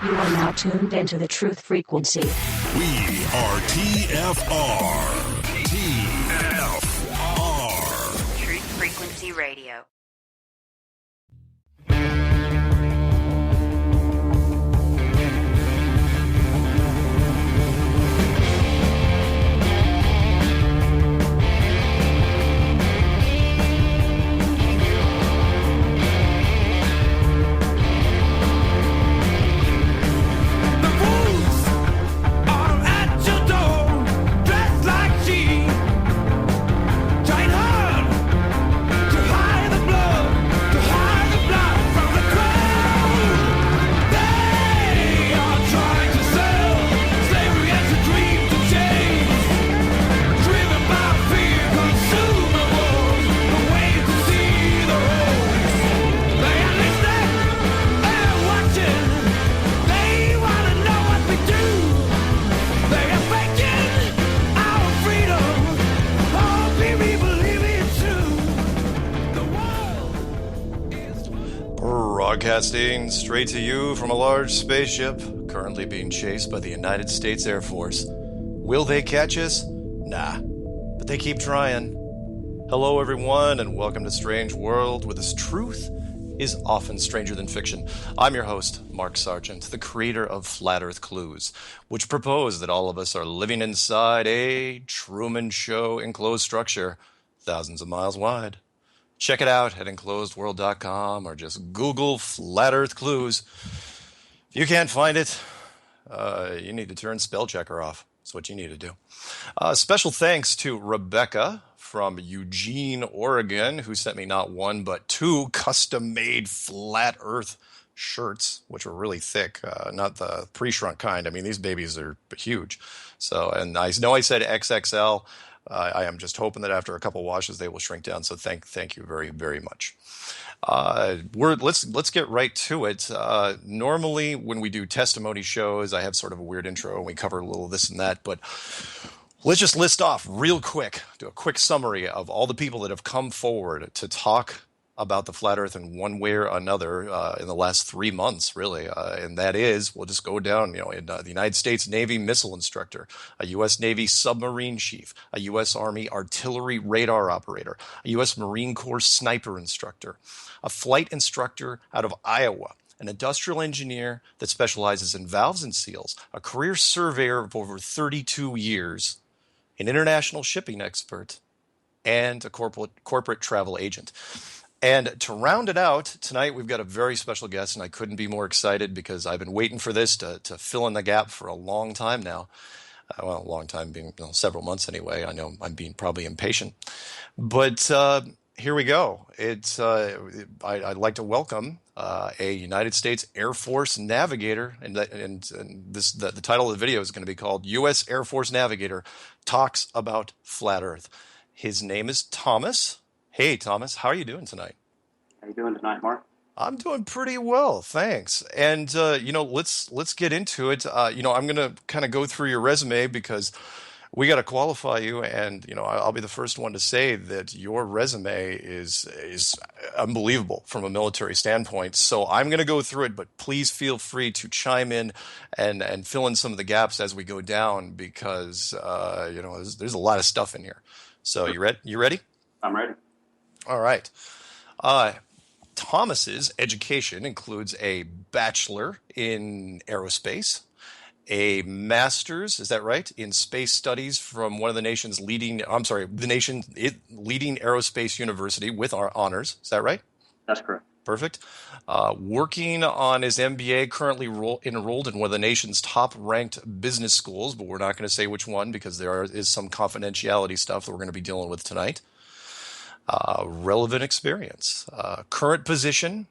You are now tuned into the truth frequency. We are TFR. TFR. Truth Frequency Radio. Broadcasting straight to you from a large spaceship currently being chased by the United States Air Force. Will they catch us? Nah, but they keep trying. Hello everyone and welcome to Strange World, where this truth is often stranger than fiction. I'm your host, Mark Sargent, the creator of Flat Earth Clues, which propose that all of us are living inside a Truman Show enclosed structure, thousands of miles wide. Check it out at enclosedworld.com or just Google Flat Earth Clues. If you can't find it, you need to turn spell checker off. That's what you need to do. Special thanks to Rebecca from Eugene, Oregon, who sent me not one but two custom-made Flat Earth shirts, which were really thick, not the pre-shrunk kind. I mean, these babies are huge. So, and I know I said XXL. I am just hoping that after a couple washes they will shrink down. So thank you very, very much. Let's get right to it. Normally when we do testimony shows, I have sort of a weird intro and we cover a little this and that, but let's just list off real quick, do a quick summary of all the people that have come forward to talk about the flat earth in one way or another in the last 3 months, really. And that is, we'll just go down, in the United States Navy missile instructor, a U.S. Navy submarine chief, a U.S. Army artillery radar operator, a U.S. Marine Corps sniper instructor, a flight instructor out of Iowa, an industrial engineer that specializes in valves and seals, a career surveyor of over 32 years, an international shipping expert, and a corporate travel agent. And to round it out, tonight we've got a very special guest, and I couldn't be more excited because I've been waiting for this to fill in the gap for a long time now. A long time being several months anyway. I know I'm being probably impatient. But here we go. I'd like to welcome a United States Air Force Navigator, and the title of the video is going to be called U.S. Air Force Navigator Talks About Flat Earth. His name is Thomas. Hey, Thomas, how are you doing tonight? How you doing tonight, Mark? I'm doing pretty well, thanks. And, let's get into it. I'm going to kind of go through your resume because we got to qualify you. And, I'll be the first one to say that your resume is unbelievable from a military standpoint. So I'm going to go through it, but please feel free to chime in and fill in some of the gaps as we go down because, there's a lot of stuff in here. So you ready? I'm ready. All right. Thomas's education includes a bachelor in aerospace, a master's, is that right, in space studies from one of the nation's leading aerospace university with our honors. Is that right? That's correct. Perfect. Working on his MBA, currently enrolled in one of the nation's top-ranked business schools, but we're not going to say which one because there is some confidentiality stuff that we're going to be dealing with tonight. Relevant experience. Current position.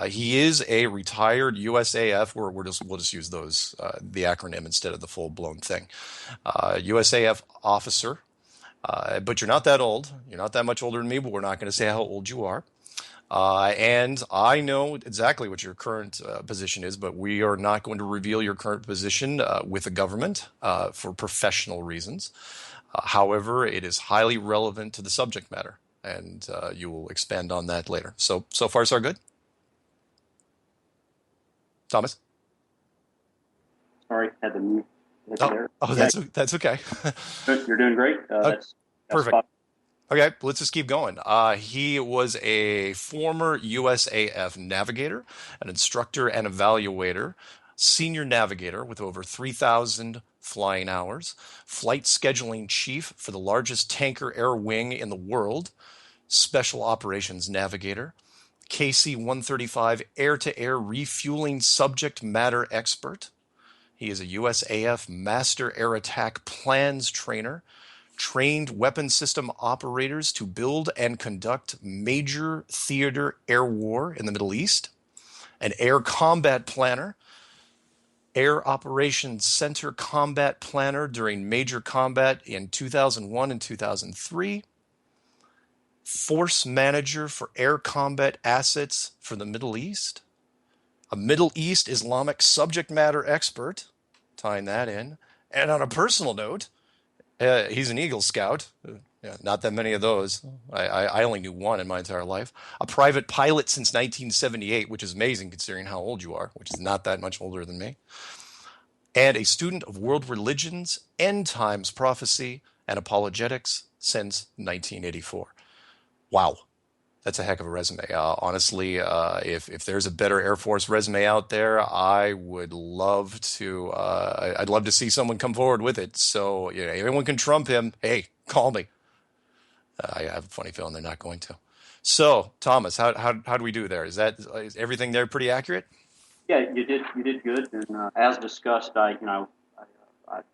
He is a retired USAF. We'll just use those the acronym instead of the full-blown thing. USAF officer. But you're not that old. You're not that much older than me, but we're not going to say how old you are. And I know exactly what your current position is, but we are not going to reveal your current position with the government for professional reasons. However, it is highly relevant to the subject matter, and you will expand on that later. So far, so good? Thomas? the mute hit Oh, there. oh, Yeah, that's okay. you're doing great. That's Perfect. spot. Okay, let's just keep going. He was a former USAF navigator, an instructor and evaluator, senior navigator with over 3,000 flying hours, flight scheduling chief for the largest tanker air wing in the world, special operations navigator, KC-135 air-to-air refueling subject matter expert. He is a USAF Master Air Attack Plans trainer, trained weapon system operators to build and conduct major theater air war in the Middle East, an air combat planner, Air Operations Center combat planner during major combat in 2001 and 2003, force manager for air combat assets for the Middle East, a Middle East Islamic subject matter expert, tying that in. And on a personal note, he's an Eagle Scout. Yeah, not that many of those. I only knew one in my entire life. A private pilot since 1978, which is amazing considering how old you are, which is not that much older than me. And a student of world religions, end times prophecy, and apologetics since 1984. Wow. That's a heck of a resume. Honestly, if there's a better Air Force resume out there, I would love to. I'd love to see someone come forward with it. So, if anyone can trump him, hey, call me. I have a funny feeling they're not going to. So, Thomas, how do we do there? Is everything there pretty accurate? Yeah, you did good. And as discussed, I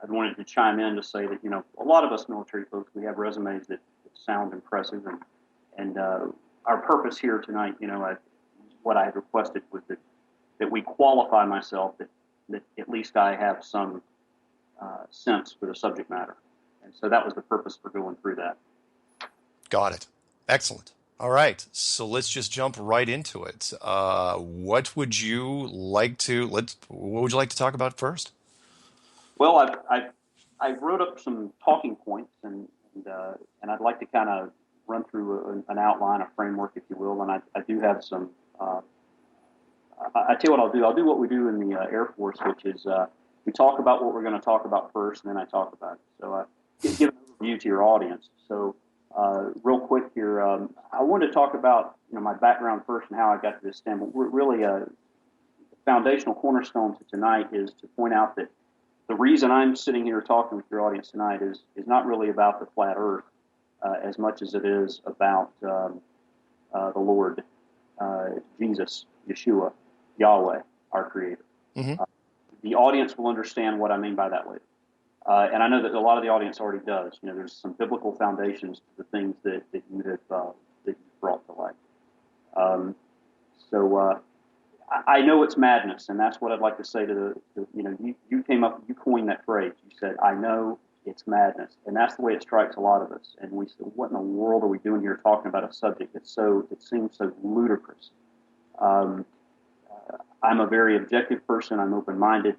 wanted to chime in to say that a lot of us military folks, we have resumes that sound impressive, and our purpose here tonight, what I had requested was that we qualify myself, that at least I have some sense for the subject matter. And so that was the purpose for going through that. Got it. Excellent. All right. So let's just jump right into it. What would you like to talk about first? Well, I wrote up some talking points, and I'd like to kind of run through an outline, a framework, if you will. And I do have some. I tell you what I'll do. I'll do what we do in the Air Force, which is we talk about what we're going to talk about first, and then I talk about it. So give an overview to your audience. So real quick here, I wanted to talk about my background first and how I got to this stand. But we're really a foundational cornerstone to tonight is to point out that the reason I'm sitting here talking with your audience tonight is not really about the flat Earth as much as it is about the Lord, Jesus, Yeshua, Yahweh, our Creator. Mm-hmm. The audience will understand what I mean by that later. And I know that a lot of the audience already does. There's some biblical foundations to the things that you have that you've brought to light. So I know it's madness, and that's what I'd like to say to you came up, you coined that phrase. You said, "I know it's madness," and that's the way it strikes a lot of us. And we said, "What in the world are we doing here talking about a subject that seems so ludicrous?" I'm a very objective person. I'm open-minded.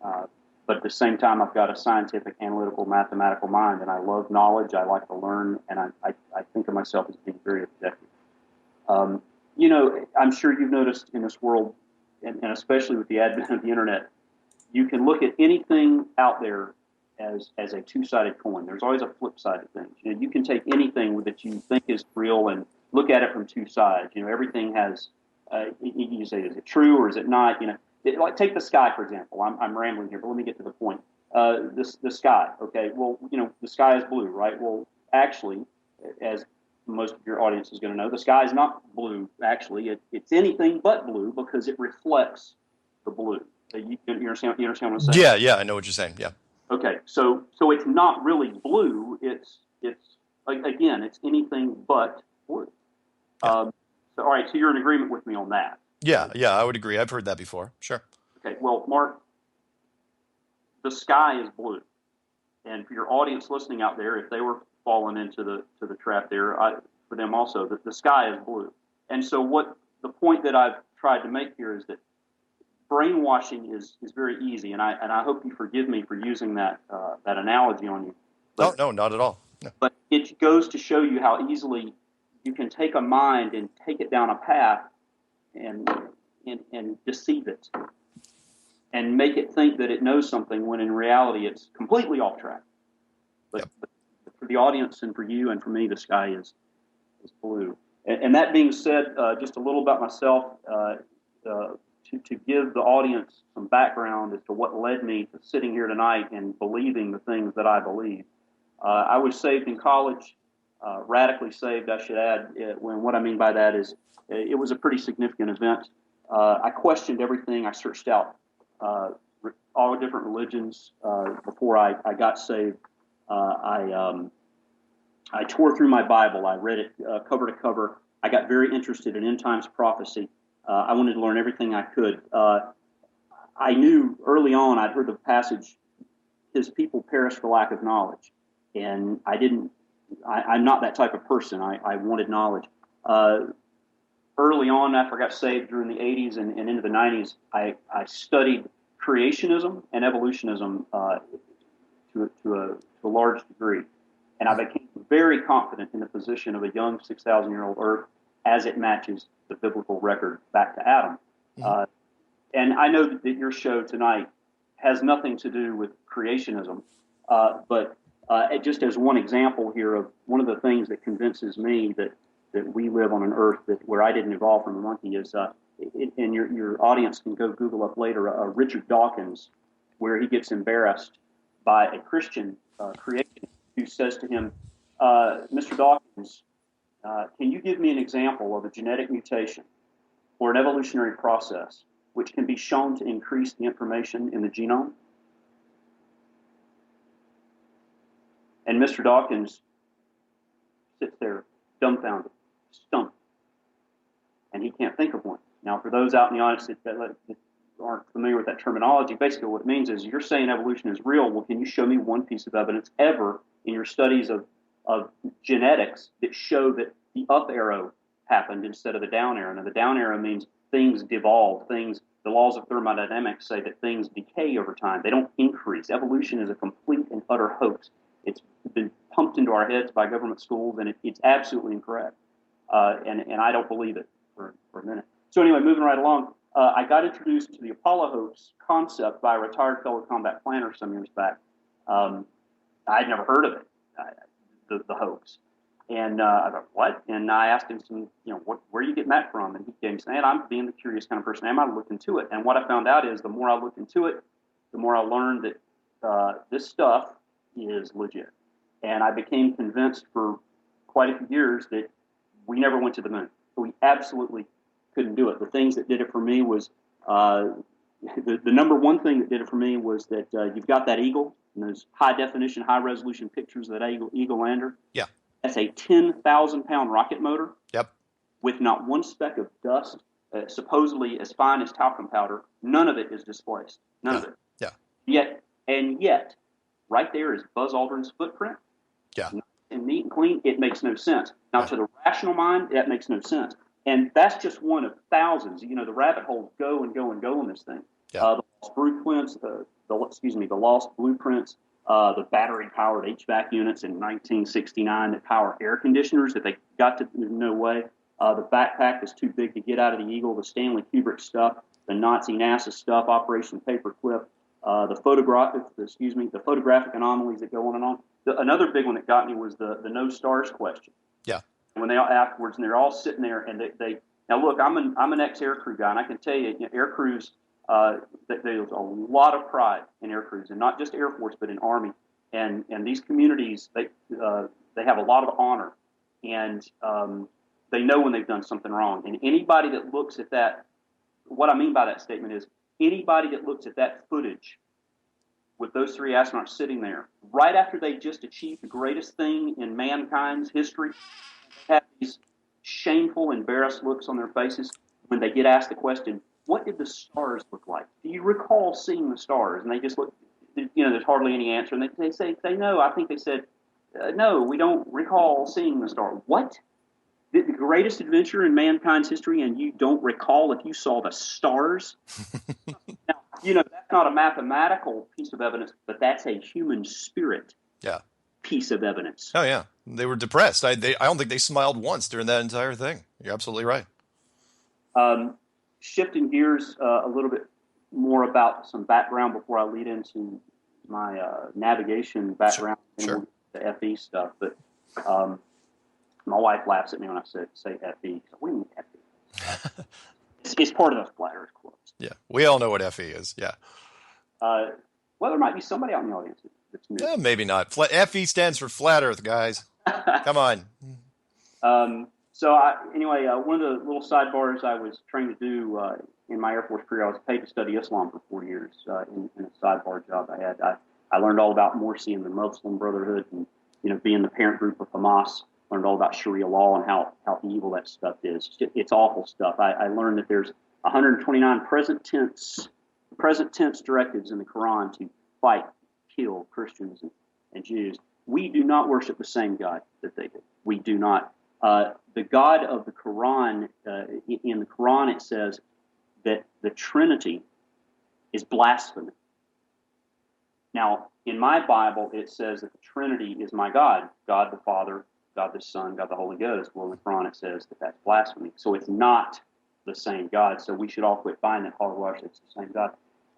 But at the same time, I've got a scientific, analytical, mathematical mind, and I love knowledge. I like to learn, and I think of myself as being very objective. I'm sure you've noticed in this world, and especially with the advent of the internet, you can look at anything out there as a two-sided coin. There's always a flip side of things. You can take anything that you think is real and look at it from two sides. Everything has. You say, is it true or is it not? Like take the sky, for example. I'm rambling here, but let me get to the point. The sky, okay? Well, the sky is blue, right? Well, actually, as most of your audience is going to know, the sky is not blue. Actually, it's anything but blue because it reflects the blue. You understand what I'm saying? Yeah, I know what you're saying. Yeah. Okay, so it's not really blue. It's again, it's anything but blue. Yeah. All right, so you're in agreement with me on that. Yeah, I would agree. I've heard that before. Sure. Okay, well, Mark, the sky is blue, and for your audience listening out there, if they were falling into the trap there, for them also, the sky is blue. And so, what the point that I've tried to make here is that brainwashing is very easy, and I hope you forgive me for using that analogy on you. But, No, not at all. No. But it goes to show you how easily you can take a mind and take it down a path and deceive it. and make it think that it knows something when in reality it's completely off track. But for the audience and for you and for me, the sky is blue. And that being said, just a little about myself, to give the audience some background as to what led me to sitting here tonight and believing the things that I believe. I was saved in college, radically saved, I should add. What I mean by that is it was a pretty significant event. I questioned everything. I searched out all different religions before I got saved. I tore through my Bible. I read it cover to cover. I got very interested in end times prophecy. I wanted to learn everything I could. I knew early on, I'd heard the passage, his people perish for lack of knowledge. And I'm not that type of person. I wanted knowledge. Early on, after I got saved during the 80s and into the 90s, I studied creationism and evolutionism to a large degree. And I became very confident in the position of a young 6,000-year-old Earth as it matches the biblical record back to Adam. Mm-hmm. And I know that your show tonight has nothing to do with creationism, but just as one example here of one of the things that convinces me that we live on an Earth where I didn't evolve from a monkey is, and your audience can go Google up later, Richard Dawkins, where he gets embarrassed by a Christian creationist who says to him, Mr. Dawkins, can you give me an example of a genetic mutation or an evolutionary process which can be shown to increase the information in the genome? And Mr. Dawkins sits there dumbfounded, stumped, and he can't think of one. Now, for those out in the audience that aren't familiar with that terminology, basically what it means is you're saying evolution is real. Well, can you show me one piece of evidence ever in your studies of genetics that show that the up arrow happened instead of the down arrow? Now, the down arrow means things devolve, the laws of thermodynamics say that things decay over time. They don't increase. Evolution is a complete and utter hoax. It's been pumped into our heads by government schools, and it's absolutely incorrect. And I don't believe it for a minute. So anyway, moving right along, I got introduced to the Apollo hoax concept by a retired fellow combat planner some years back. I'd never heard of it, the hoax. And I thought, what? And I asked him where are you getting that from? And he came saying, I'm being the curious kind of person. I looked into it. And what I found out is the more I looked into it, the more I learned that this stuff is legit. And I became convinced for quite a few years that we never went to the moon. We absolutely couldn't do it. The things that did it for me was, the number one thing that did it for me was that you've got that eagle, and those high-definition, high-resolution pictures of that eagle lander. Yeah. That's a 10,000-pound rocket motor. Yep. With not one speck of dust, supposedly as fine as talcum powder. None of it is displaced. None of it. Yeah. Yet, right there is Buzz Aldrin's footprint. Yeah. And neat and clean, it makes no sense. Now, to the rational mind, that makes no sense. And that's just one of thousands. The rabbit holes go and go and go in this thing. Yeah. The lost blueprints, the lost blueprints, the battery-powered HVAC units in 1969 that power air conditioners that they got to no way. The backpack was too big to get out of the Eagle. The Stanley Kubrick stuff, the Nazi NASA stuff, Operation Paperclip, the photographic anomalies that go on and on. Another big one that got me was the no stars question. Yeah. And when they afterwards, and they're all sitting there, and they now look, I'm an ex-aircrew guy, and I can tell you, air crews, there's a lot of pride in air crews, and not just Air Force, but in Army, and these communities, they have a lot of honor, and they know when they've done something wrong. And anybody that looks at that, what I mean by that statement is anybody that looks at that footage with those three astronauts sitting there right after they just achieved the greatest thing in mankind's history, have these shameful, embarrassed looks on their faces when they get asked the question, what did the stars look like? Do you recall seeing the stars? And they just look, there's hardly any answer. And they say no. I think they said, no, we don't recall seeing the star. What? The greatest adventure in mankind's history, and you don't recall if you saw the stars? Now, that's not a mathematical piece of evidence, but that's a human spirit piece of evidence. Oh, yeah. They were depressed. I don't think they smiled once during that entire thing. You're absolutely right. Shifting gears a little bit more about some background before I lead into my navigation background Sure. and the FE stuff. But my wife laughs at me when I say FE. So what do you mean FE? It's part of the Flat Earth Club. Yeah, we all know what FE is. Yeah. Well, there might be somebody out in the audience that's new. Maybe not. FE stands for Flat Earth, guys. Come on. Anyway, one of the little sidebars I was trained to do in my Air Force career, I was paid to study Islam for 4 years in a sidebar job I had. I learned all about Morsi and the Muslim Brotherhood, and being the parent group of Hamas. Learned all about Sharia law and how evil that stuff is. It's awful stuff. I learned that there's 129 present tense directives in the Quran to fight, kill Christians and Jews. We do not worship the same God that they do. We do not. The God of the Quran, in the Quran, it says that the Trinity is blasphemy. Now, in my Bible, it says that the Trinity is my God, God the Father, God the Son, God the Holy Ghost. Well, in the Quran, it says that that's blasphemy. So it's not the same God. So we should all quit buying that hogwash. It's the same God.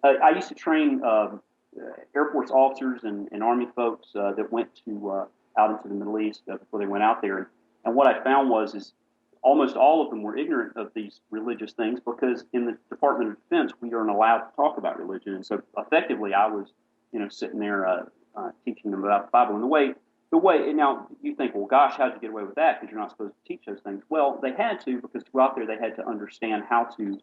I used to train Air Force officers and Army folks that went to out into the Middle East before they went out there. And what I found is almost all of them were ignorant of these religious things because in the Department of Defense, we aren't allowed to talk about religion. And so effectively, I was, sitting there teaching them about the Bible. And the way, now you think, well, gosh, how'd you get away with that? Because you're not supposed to teach those things. Well, they had to because throughout there, they had to understand how to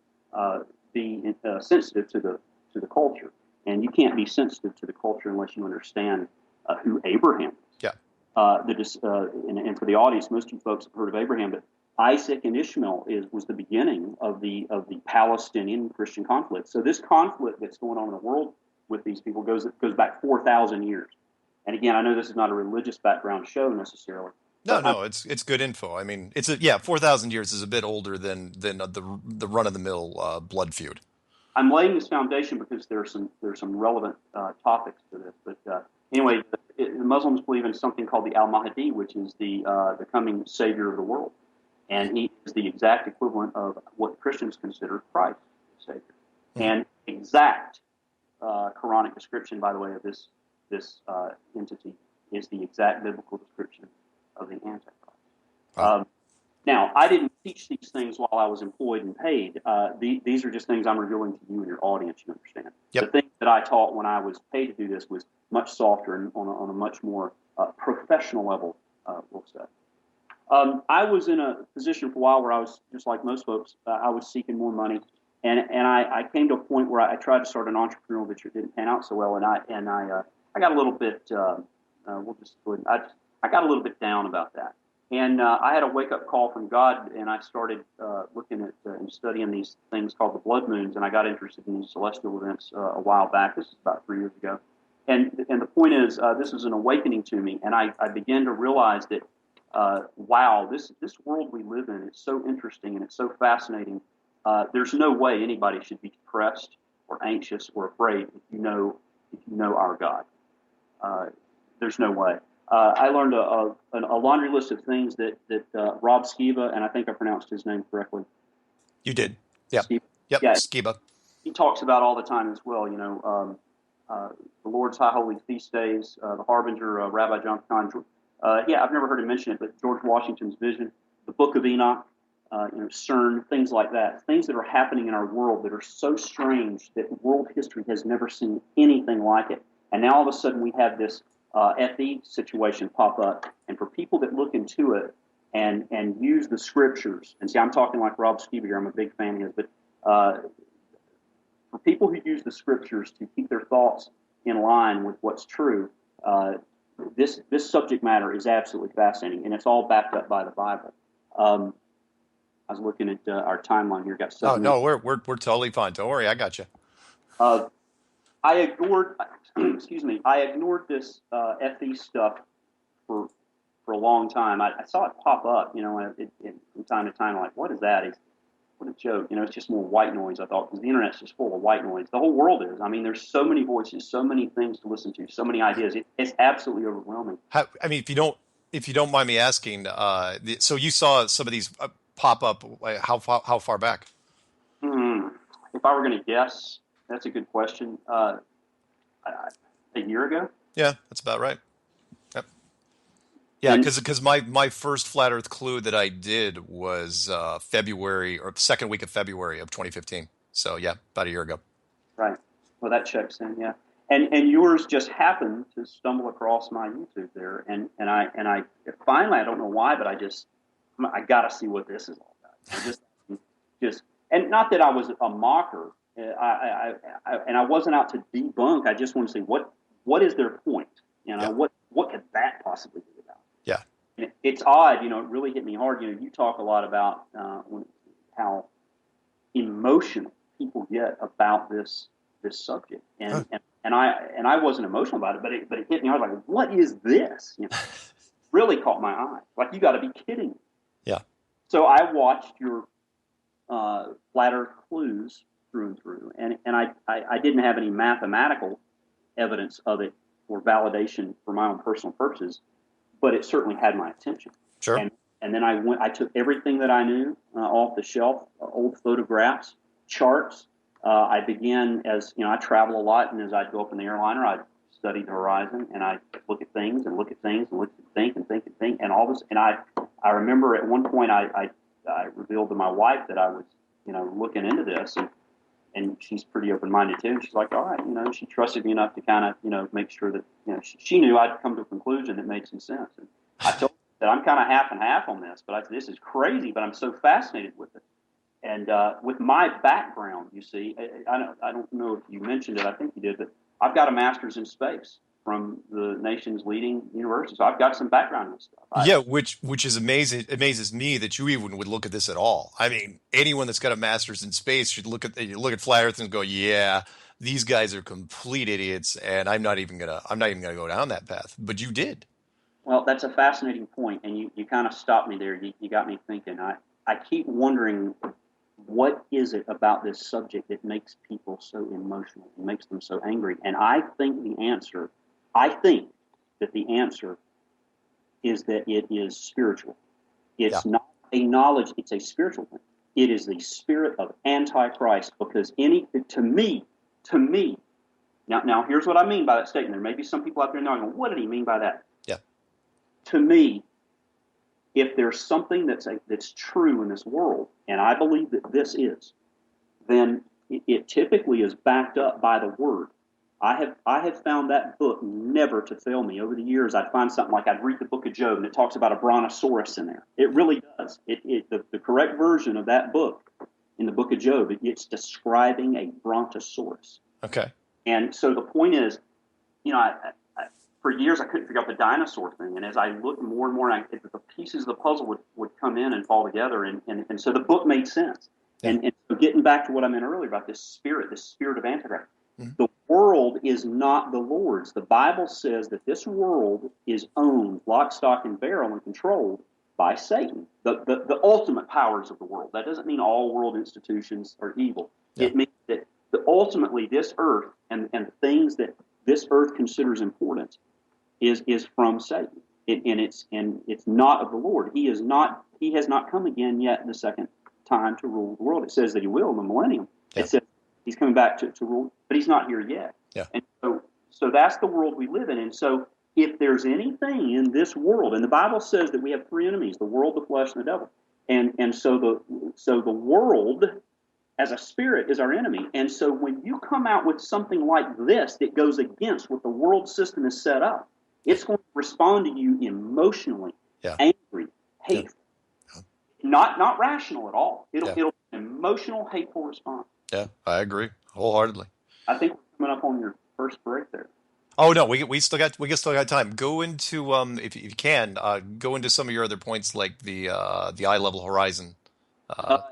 be sensitive to the culture. And you can't be sensitive to the culture unless you understand who Abraham is. Yeah. And for the audience, most of you folks have heard of Abraham, but Isaac and Ishmael was the beginning of the Palestinian Christian conflict. So this conflict that's going on in the world with these people goes back 4,000 years. And again, I know this is not a religious background show necessarily. No, it's good info. I mean, 4,000 years is a bit older than the run of the mill blood feud. I'm laying this foundation because there's some relevant topics to this. But anyway, the Muslims believe in something called the Al-Mahdi, which is the coming savior of the world, and he is the exact equivalent of what Christians consider Christ the savior. Mm-hmm. And exact Quranic description, by the way, of this entity is the exact biblical description of the Antichrist. Wow. Now, I didn't teach these things while I was employed and paid. These are just things I'm revealing to you and your audience, you understand. Yep. The things that I taught when I was paid to do this was much softer and on a much more professional level, we'll say. I was in a position for a while where I was, just like most folks, I was seeking more money. And I came to a point where I tried to start an entrepreneurial venture. It didn't pan out so well, and I got a little bit, I got a little bit down about that. And I had a wake-up call from God, and I started looking at and studying these things called the blood moons, and I got interested in these celestial events a while back. This is about 3 years ago. And the point is, this was an awakening to me, and I began to realize that, wow, this world we live in is so interesting and it's so fascinating. There's no way anybody should be depressed or anxious or afraid if you know our God. There's no way. I learned a laundry list of things that Rob Skiba, and I think I pronounced his name correctly. You did. Yeah. Skiba. Yep. Yeah. Skiba. He talks about all the time as well. The Lord's High Holy Feast Days, the Harbinger, Rabbi John Kahn. I've never heard him mention it, but George Washington's vision, the Book of Enoch, CERN, things like that, things that are happening in our world that are so strange that world history has never seen anything like it. And now all of a sudden we have this FE situation pop up, and for people that look into it and use the scriptures, and see, I'm talking like Rob Skiba here, I'm a big fan of his, but for people who use the scriptures to keep their thoughts in line with what's true, this subject matter is absolutely fascinating, and it's all backed up by the Bible. I was looking at our timeline here. Got 7 minutes. We're totally fine. Don't worry, I got you. I ignored this FE stuff for a long time. I saw it pop up, from time to time. I'm like, what is that? What a joke. It's just more white noise, I thought, because the internet's just full of white noise. The whole world is. I mean, there's so many voices, so many things to listen to, so many ideas. It's absolutely overwhelming. If you don't mind me asking, so you saw some of these pop up. How far back? If I were going to guess, That's a good question. A year ago. Yeah, that's about right. Yep. Yeah, because my first flat Earth clue that I did was February or the second week of February of 2015. So yeah, about a year ago. Right. Well, that checks in. Yeah. And yours just happened to stumble across my YouTube there, and I finally, I don't know why, but I got to see what this is all about. I just and not that I was a mocker, I wasn't out to debunk. I just want to say what is their point? What could that possibly be about? Yeah. And it's odd, it really hit me hard. You talk a lot about how emotional people get about this subject, and I wasn't emotional about it, but it hit me hard. Like, what is this? Really caught my eye. Like, you got to be kidding me. Yeah. So I watched your flat Earth clues through and through, and I didn't have any mathematical evidence of it or validation for my own personal purposes, but it certainly had my attention. Sure. And then I took everything that I knew off the shelf, old photographs, charts. I began, as I travel a lot, and as I'd go up in the airliner, I'd study the horizon, and I'd look at things and look at things and look at think and think and think and all this. And I remember at one point I revealed to my wife that I was looking into this, and she's pretty open-minded too. And she's like, all right, she trusted me enough to kind of make sure that she knew I'd come to a conclusion that made some sense. And I told her that I'm kind of half and half on this, but this is crazy, but I'm so fascinated with it. And with my background, you see, I don't know if you mentioned it. I think you did, but I've got a master's in space from the nation's leading university, so I've got some background in this stuff. Which is amazing. It amazes me that you even would look at this at all. I mean, anyone that's got a master's in space should look at flat Earth and go, yeah, these guys are complete idiots, and I'm not even gonna go down that path. But you did. Well, that's a fascinating point, and you kind of stopped me there. You got me thinking. I keep wondering, what is it about this subject that makes people so emotional and makes them so angry? And I think that the answer is that it is spiritual. It's not a knowledge, it's a spiritual thing. It is the spirit of Antichrist, because to me, now here's what I mean by that statement. There may be some people out there now going, what did he mean by that? Yeah. To me, if there's something that's true in this world, and I believe that this is, then it typically is backed up by the Word. I have found that book never to fail me. Over the years, I'd find something like I'd read the book of Job, and it talks about a brontosaurus in there. It really does. The correct version of that book in the book of Job, it's describing a brontosaurus. Okay. And so the point is, for years I couldn't figure out the dinosaur thing, and as I looked more and more, the pieces of the puzzle would come in and fall together, and so the book made sense. Yeah. And so getting back to what I meant earlier about this spirit of Antichrist, the world is not the Lord's. The Bible says that this world is owned, lock, stock, and barrel, and controlled by Satan, the ultimate powers of the world. That doesn't mean all world institutions are evil. Yeah. It means that ultimately this earth and the things that this earth considers important is from Satan, and it's not of the Lord. He has not come again yet the second time to rule the world. It says that he will in the millennium. Yeah. It says he's coming back to rule, but he's not here yet. Yeah. And so that's the world we live in. And so if there's anything in this world, and the Bible says that we have three enemies: the world, the flesh, and the devil. And so the world as a spirit is our enemy. And so when you come out with something like this that goes against what the world system is set up, it's going to respond to you emotionally, angry, hateful, not rational at all. It'll be an emotional, hateful response. Yeah, I agree wholeheartedly. I think we're coming up on your first break there. Oh no, we still got time. Go into if you can go into some of your other points, like the eye level horizon. All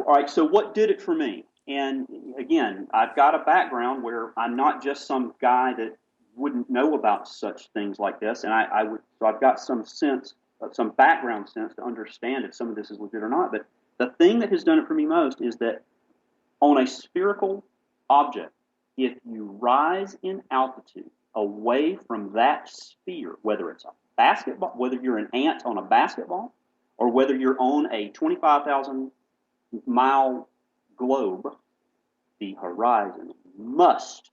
right. So what did it for me? And again, I've got a background where I'm not just some guy that wouldn't know about such things like this, and so I've got some sense, some background sense to understand if some of this is legit or not. But the thing that has done it for me most is that on a spherical object, if you rise in altitude away from that sphere, whether it's a basketball, whether you're an ant on a basketball, or whether you're on a 25,000 mile globe, the horizon must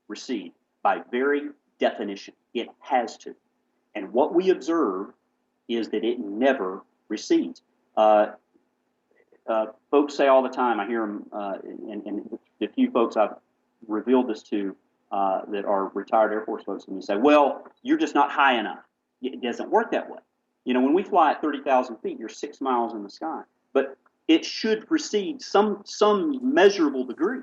recede by very definition. It has to. And what we observe is that it never recedes. Folks say all the time, I hear them, and the few folks I've revealed this to that are retired Air Force folks, and you say, well, you're just not high enough. It doesn't work that way. You know, when we fly at 30,000 feet, you're 6 miles in the sky. But it should recede some measurable degree,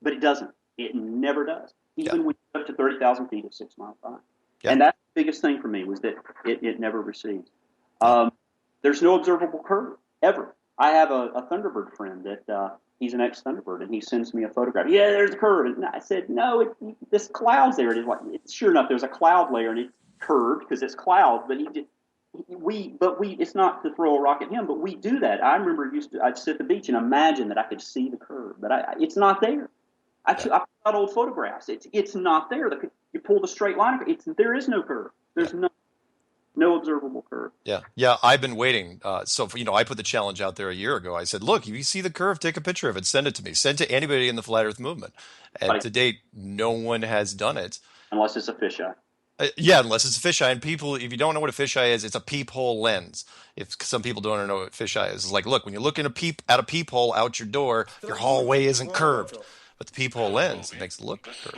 but it doesn't. It never does. Even when you get up to 30,000 feet, it's 6 miles high. Yeah. And that's the biggest thing for me was that it never recedes. There's no observable curve, ever. I have a Thunderbird friend that he's an ex-Thunderbird, and he sends me a photograph. Yeah, there's a curve. And I said, no, this cloud's there. And sure enough, there's a cloud layer, and it's curved because it's clouds, but it's not to throw a rock at him, but we do that. I remember I'd sit at the beach and imagine that I could see the curve, but it's not there. I put out old photographs. It's not there. You pull the straight line. There is no curve. There's no observable curve. Yeah. I've been waiting. So I put the challenge out there a year ago. I said, look, if you see the curve, take a picture of it, send it to me. Send it to anybody in the flat Earth movement. And to date, no one has done it. Unless it's a fisheye. Unless it's a fisheye. And people, if you don't know what a fisheye is, it's a peephole lens. If some people don't know what fisheye is, it's like, look, when you look at a peephole out your door, your hallway isn't curved. But the peephole lens makes it look curved.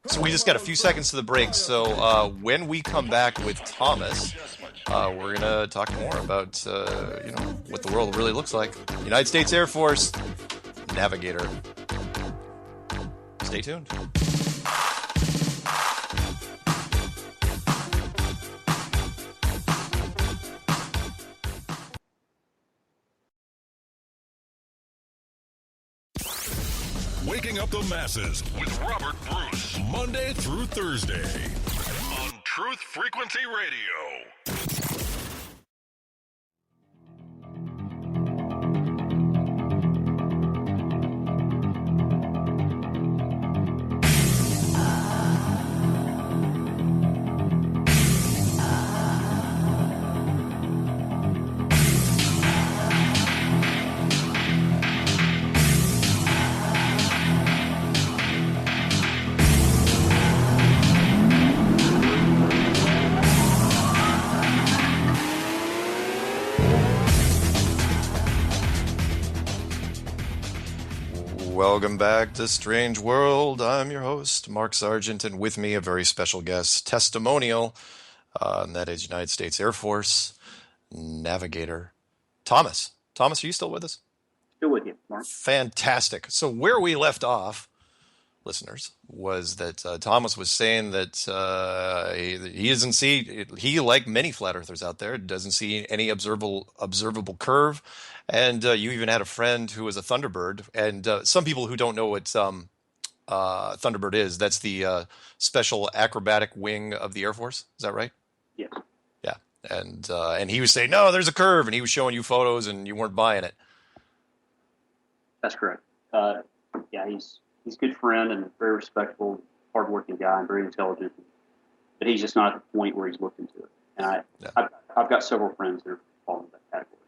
So we just got a few seconds to the break. So when we come back with Thomas, we're going to talk more about what the world really looks like. United States Air Force, Navigator. Stay tuned. Waking up the masses with Robert Bruce, Monday through Thursday on Truth Frequency Radio. Welcome back to Strange World. I'm your host, Mark Sargent, and with me a very special guest, testimonial, and that is United States Air Force Navigator, Thomas. Thomas, are you still with us? Still with you, Mark. Fantastic. So where we left off, listeners, was that Thomas was saying that he doesn't see, he, like many flat earthers out there, doesn't see any observable curve. And you even had a friend who was a Thunderbird. And some people who don't know what Thunderbird is, that's the special acrobatic wing of the Air Force. Is that right? Yes. Yeah. And he was saying, no, there's a curve. And he was showing you photos and you weren't buying it. That's correct. He's a good friend and a very respectful, hardworking guy and very intelligent. But he's just not at the point where he's looked into it. And I've got several friends that are falling in that category.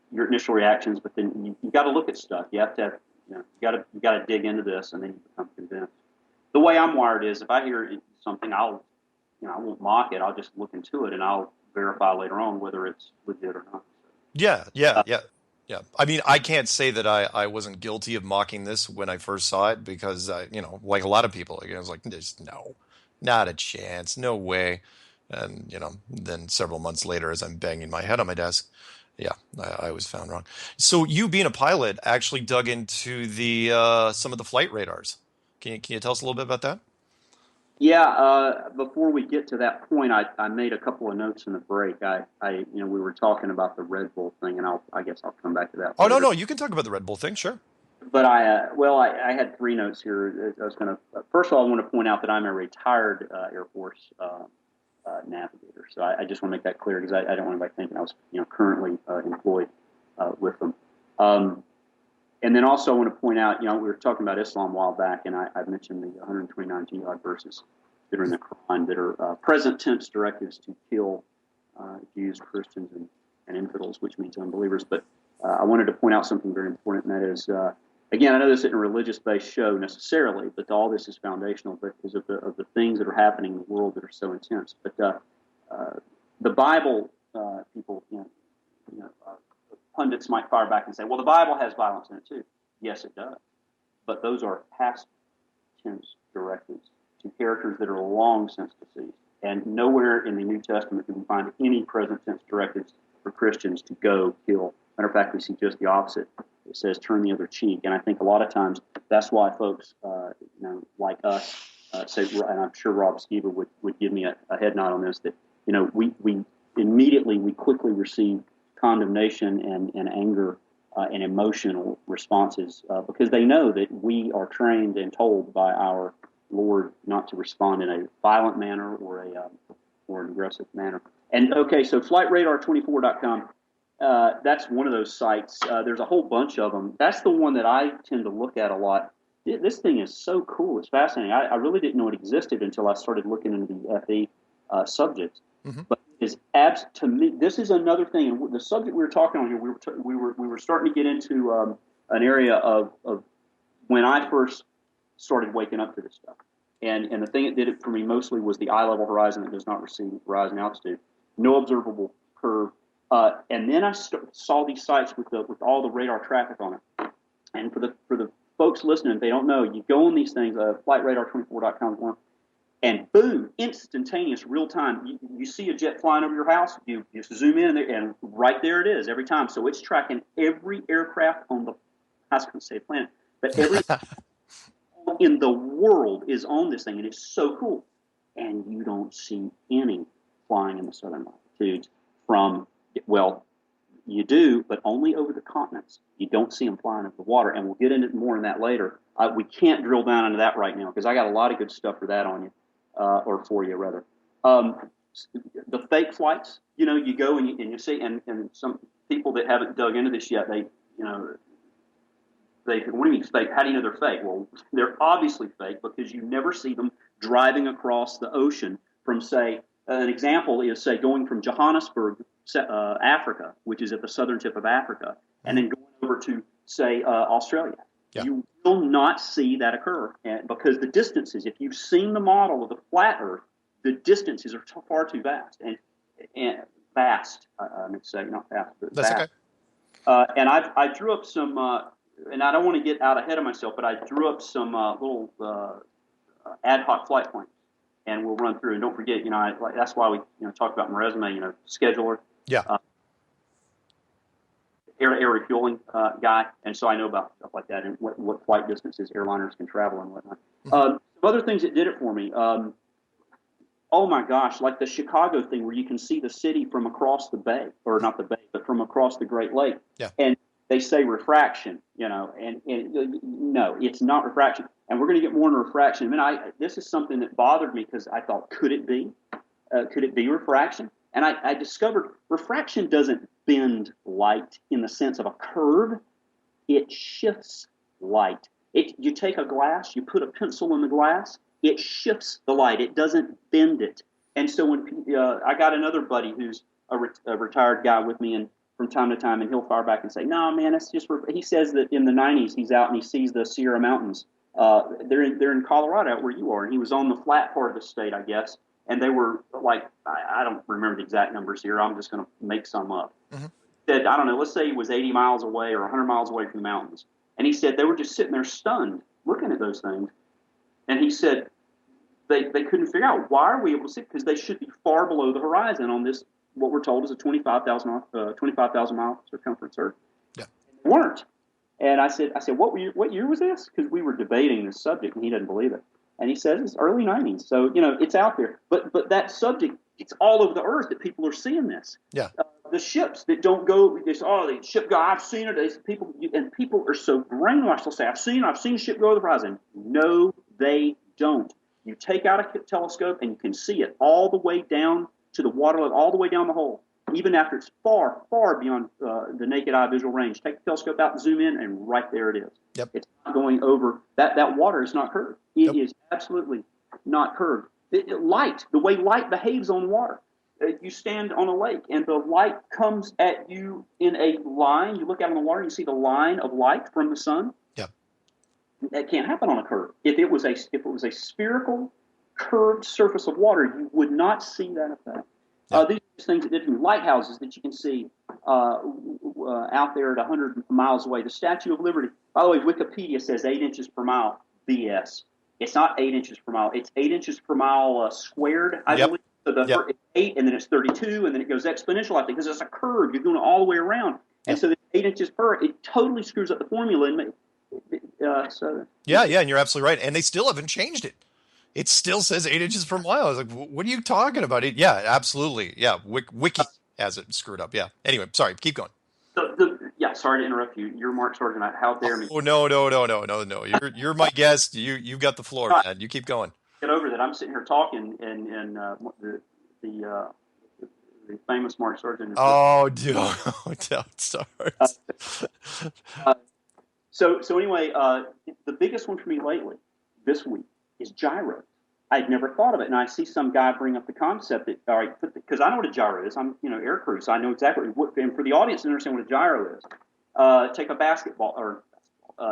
Your initial reactions, but then you got to look at stuff. You have to have, you got to dig into this, and then you become convinced. The way I'm wired is, if I hear something, I won't mock it. I'll just look into it, and I'll verify later on whether it's legit or not. Yeah. I mean, I can't say that I wasn't guilty of mocking this when I first saw it because, like a lot of people, I was like, no, not a chance, no way. And, then several months later, as I'm banging my head on my desk, I was found wrong. So you being a pilot actually dug into the some of the flight radars. Can you tell us a little bit about that? Yeah. Before we get to that point, I made a couple of notes in the break. We were talking about the Red Bull thing, and I guess I'll come back to that. Oh, no, you can talk about the Red Bull thing, sure. But I had three notes here. I was going to first of all, I want to point out that I'm a retired Air Force Navigator, so I just want to make that clear because I don't want anybody thinking I was currently employed with them. And then also I want to point out, we were talking about Islam a while back, and I mentioned the 129 jihad verses that are in the Quran that are present tense directives to kill Jews, Christians, and infidels, which means unbelievers. But I wanted to point out something very important, and that is, again, I know this isn't a religious-based show necessarily, but all this is foundational because of the things that are happening in the world that are so intense. But the Bible, people, pundits might fire back and say, well, the Bible has violence in it too. Yes, it does. But those are past tense directives to characters that are long since deceased. And nowhere in the New Testament do we find any present tense directives for Christians to go kill. Matter of fact, we see just the opposite. It says turn the other cheek. And I think a lot of times that's why folks, like us, say, and I'm sure Rob Skiba would give me a head nod on this, that, we quickly receive condemnation and anger and emotional responses because they know that we are trained and told by our Lord not to respond in a violent manner or an aggressive manner. And okay, so flightradar24.com, that's one of those sites. There's a whole bunch of them. That's the one that I tend to look at a lot. This thing is so cool. It's fascinating. I really didn't know it existed until I started looking into the FE subjects. Mm-hmm. But to me, this is another thing. And the subject we were talking on here, we were starting to get into an area of when I first started waking up to this stuff. And the thing that did it for me mostly was the eye level horizon that does not receive horizon altitude, no observable curve. And then I saw these sites with all the radar traffic on it. And for the folks listening, if they don't know, you go on these things, flightradar24.com, and boom, instantaneous, real time. You see a jet flying over your house, you zoom in, and right there it is every time. So it's tracking every aircraft on I was going to say planet, but every in the world is on this thing, and it's so cool. And you don't see any flying in the southern latitudes from, well, you do, but only over the continents. You don't see them flying over the water, and we'll get into more on that later. We can't drill down into that right now because I got a lot of good stuff for that on you, or for you rather. The fake flights, you go and you see, and some people that haven't dug into this yet, what do you mean fake? How do you know they're fake? Well, they're obviously fake because you never see them driving across the ocean from, say, an example is, say, going from Johannesburg, Africa, which is at the southern tip of Africa, and then going over to, say, Australia. Yeah. You will not see that occur because the distances, if you've seen the model of the flat Earth, the distances are far too vast. And vast, I meant to say, not fast, but that's vast. Okay. And I drew up some, and I don't want to get out ahead of myself, but I drew up some little ad hoc flight plans. And we'll run through. And don't forget, that's why we talk about my resume, scheduler. Yeah. Air refueling guy. And so I know about stuff like that and what flight distances airliners can travel and whatnot. Mm-hmm. Some other things that did it for me. Oh my gosh, like the Chicago thing where you can see the city from across the bay, or not the bay, but from across the Great Lake. Yeah. And they say refraction, and no, it's not refraction. And we're going to get more into refraction. This is something that bothered me because I thought, could it be? Could it be refraction? And I discovered refraction doesn't bend light in the sense of a curve. It shifts light. You take a glass, you put a pencil in the glass, it shifts the light. It doesn't bend it. And so when I got another buddy who's a retired guy with me, and from time to time, and he'll fire back and say, no, man, that's just, he says that in the 90s, he's out and he sees the Sierra Mountains. They're in Colorado, out where you are, and he was on the flat part of the state, I guess, and they were like, I don't remember the exact numbers here. I'm just going to make some up. Mm-hmm. Said, I don't know, let's say he was 80 miles away or 100 miles away from the mountains, and he said they were just sitting there stunned, looking at those things, and he said they couldn't figure out, why are we able to see it? Because they should be far below the horizon on this, what we're told is a 25,000 mile circumference Earth. Yeah. They weren't. And I said, what year was this? Because we were debating this subject, and he doesn't believe it. And he says it's early 90s, so it's out there. But that subject, it's all over the earth that people are seeing this. Yeah. The ships that don't go, the ship go. I've seen it. People are so brainwashed. They'll say, I've seen a ship go over the horizon. No, they don't. You take out a telescope and you can see it all the way down to the water level, all the way down the hole, even after it's far, far beyond the naked eye visual range. Take the telescope out and zoom in, and right there it is. Yep. It's not going over. That water is not curved. It is absolutely not curved. The way light behaves on water. You stand on a lake, and the light comes at you in a line. You look out on the water, and you see the line of light from the sun. Yep. That can't happen on a curve. If it was a spherical, curved surface of water, you would not see that effect. Yep. These are things that did to me. Lighthouses that you can see out there at 100 miles away. The Statue of Liberty. By the way, Wikipedia says 8 inches per mile. BS. It's not 8 inches per mile. It's 8 inches per mile squared, I believe. So it's 8, and then it's 32, and then it goes exponential, I think, because it's a curve. You're going all the way around. And so the 8 inches per, it totally screws up the formula. And Yeah, and you're absolutely right. And they still haven't changed it. It still says 8 inches per mile. I was like, what are you talking about? Yeah, absolutely. Yeah, Wiki has it screwed up. Yeah. Anyway, sorry, keep going. Sorry to interrupt you. You're Mark Sargent. How dare me? Oh, no. You're my guest. You've got the floor, man. You keep going. Get over that. I'm sitting here talking, and the famous Mark Sargent. Oh, dude, don't start. So anyway, the biggest one for me lately, this week, is gyro. I'd never thought of it, and I see some guy bring up the concept that, all right, because I know what a gyro is. I'm, air crew, so I know exactly what. And for the audience to understand what a gyro is, take a basketball or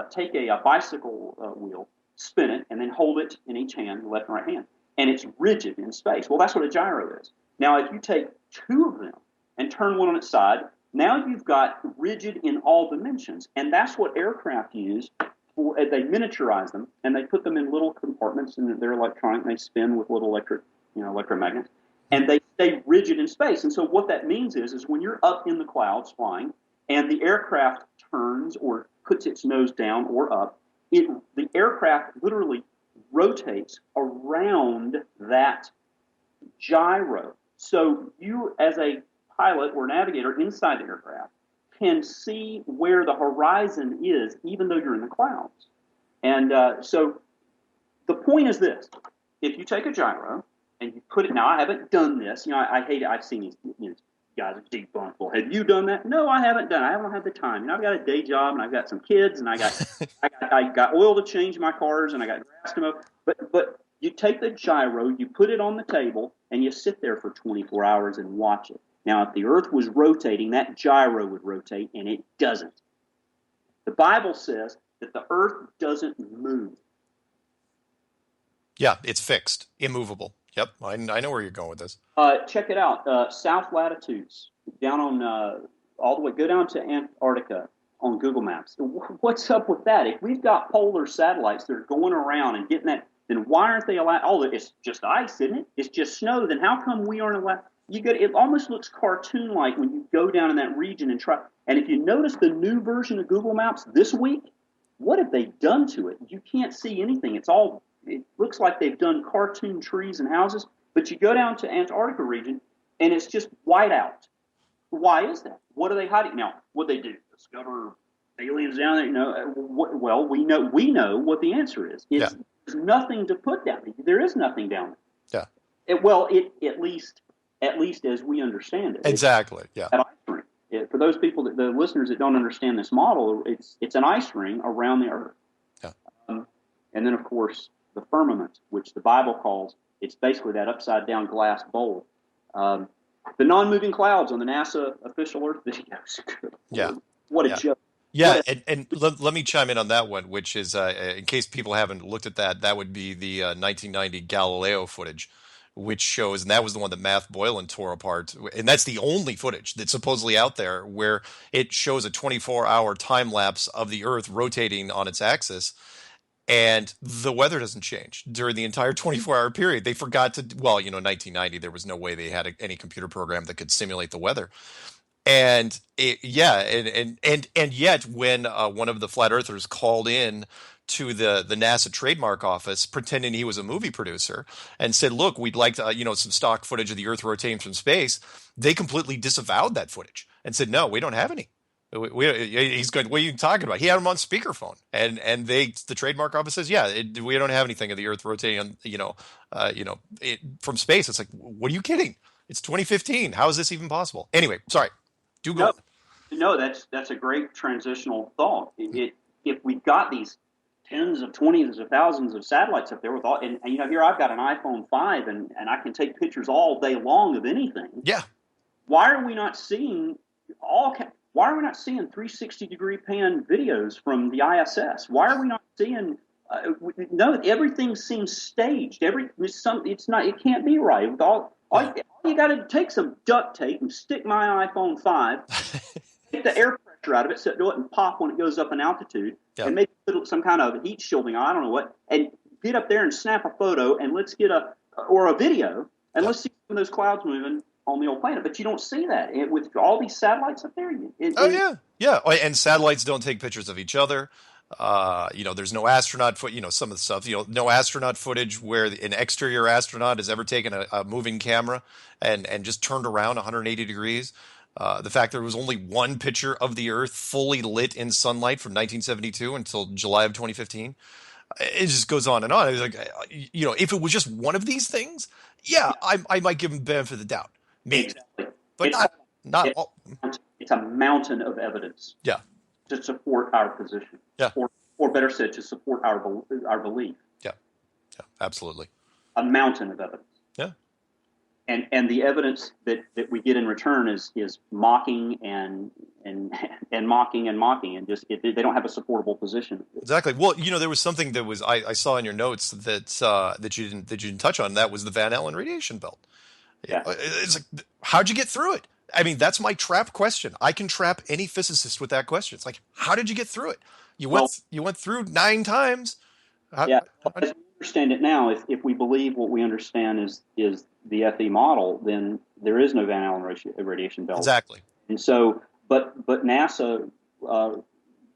take a bicycle wheel, spin it, and then hold it in each hand, left and right hand, and it's rigid in space. Well, that's what a gyro is. Now, if you take two of them and turn one on its side, now you've got rigid in all dimensions, and that's what aircraft use. They miniaturize them, and they put them in little compartments, and they're electronic, and they spin with little electromagnets, and they stay rigid in space. And so what that means is when you're up in the clouds flying, and the aircraft turns or puts its nose down or up, the aircraft literally rotates around that gyro. So you, as a pilot or navigator inside the aircraft, can see where the horizon is, even though you're in the clouds. And so the point is this. If you take a gyro and you put it, now I haven't done this. I hate it. I've seen these guys debunk. Well, have you done that? No, I haven't done it. I haven't had the time. I've got a day job, and I've got some kids, and I got oil to change my cars, and I got grass to mow. But you take the gyro, you put it on the table, and you sit there for 24 hours and watch it. Now, if the Earth was rotating, that gyro would rotate, and it doesn't. The Bible says that the Earth doesn't move. Yeah, it's fixed, immovable. Yep, I know where you're going with this. Check it out. South latitudes, down on all the way, go down to Antarctica on Google Maps. What's up with that? If we've got polar satellites that are going around and getting that, then why aren't they allowed? Oh, it's just ice, isn't it? It's just snow. Then how come we aren't allowed? It almost looks cartoon-like when you go down in that region and try. And if you notice the new version of Google Maps this week, what have they done to it? You can't see anything. It looks like they've done cartoon trees and houses. But you go down to Antarctica region, and it's just white out. Why is that? What are they hiding? Now, what they do? Discover aliens down there? Well, we know what the answer is. There's nothing to put down there. There is nothing down there. Yeah. At least as we understand it. Exactly. Yeah. An ice ring. For those people, the listeners that don't understand this model, it's an ice ring around the Earth. Yeah. And then, of course, the firmament, which the Bible calls, it's basically that upside down glass bowl. The non-moving clouds on the NASA official Earth videos. Yeah. What a joke. Yeah, and let me chime in on that one, which is, in case people haven't looked at that would be the 1990 Galileo footage, which shows, and that was the one that Matt Boylan tore apart, and that's the only footage that's supposedly out there where it shows a 24-hour time lapse of the Earth rotating on its axis, and the weather doesn't change during the entire 24-hour period. They forgot to, 1990, there was no way they had any computer program that could simulate the weather. And yet when one of the flat earthers called in to the NASA trademark office pretending he was a movie producer and said, look, we'd like to, some stock footage of the Earth rotating from space, they completely disavowed that footage and said, no, we don't have any. He's going, what are you talking about? He had him on speakerphone, and the trademark office says, we don't have anything of the Earth rotating on, from space. It's like, what are you kidding? It's 2015. How is this even possible? Anyway, sorry. Do go. No, that's a great transitional thought. If we've got these tens of twenties of thousands of satellites up there with all, and here I've got an iPhone 5 and I can take pictures all day long of anything. Yeah. Why are we not seeing why are we not seeing 360-degree pan videos from the ISS? Why are we not seeing no, everything seems staged. It's not. It can't be right. All you got to take some duct tape and stick my iPhone 5, take the air pressure out of it, so it doesn't pop when it goes up in altitude, and maybe put some kind of heat shielding on. I don't know what, and get up there and snap a photo, and let's get a video, and let's see some of those clouds moving on the old planet. But you don't see that with all these satellites up there. Yeah. And satellites don't take pictures of each other. There's no astronaut some of the stuff, no astronaut footage where an exterior astronaut has ever taken a moving camera and just turned around 180 degrees. The fact there was only one picture of the Earth fully lit in sunlight from 1972 until July of 2015. It just goes on and on. It was like, if it was just one of these things, I might give them the benefit of the doubt. Maybe. Exactly. But not all. It's a mountain of evidence. Yeah. To support our position. Yeah. Or better said, to support our belief. Yeah. Yeah. Absolutely. A mountain of evidence. Yeah. And the evidence that we get in return is mocking and mocking and just they don't have a supportable position. Exactly. Well, there was something that was I saw in your notes that you didn't touch on. That was the Van Allen radiation belt. Yeah. It's like, how'd you get through it? I mean, that's my trap question. I can trap any physicist with that question. It's like, how did you get through it? You went through 9 times. As we understand it now, if we believe what we understand is the FE model, then there is no Van Allen radiation belt. Exactly. And so, but NASA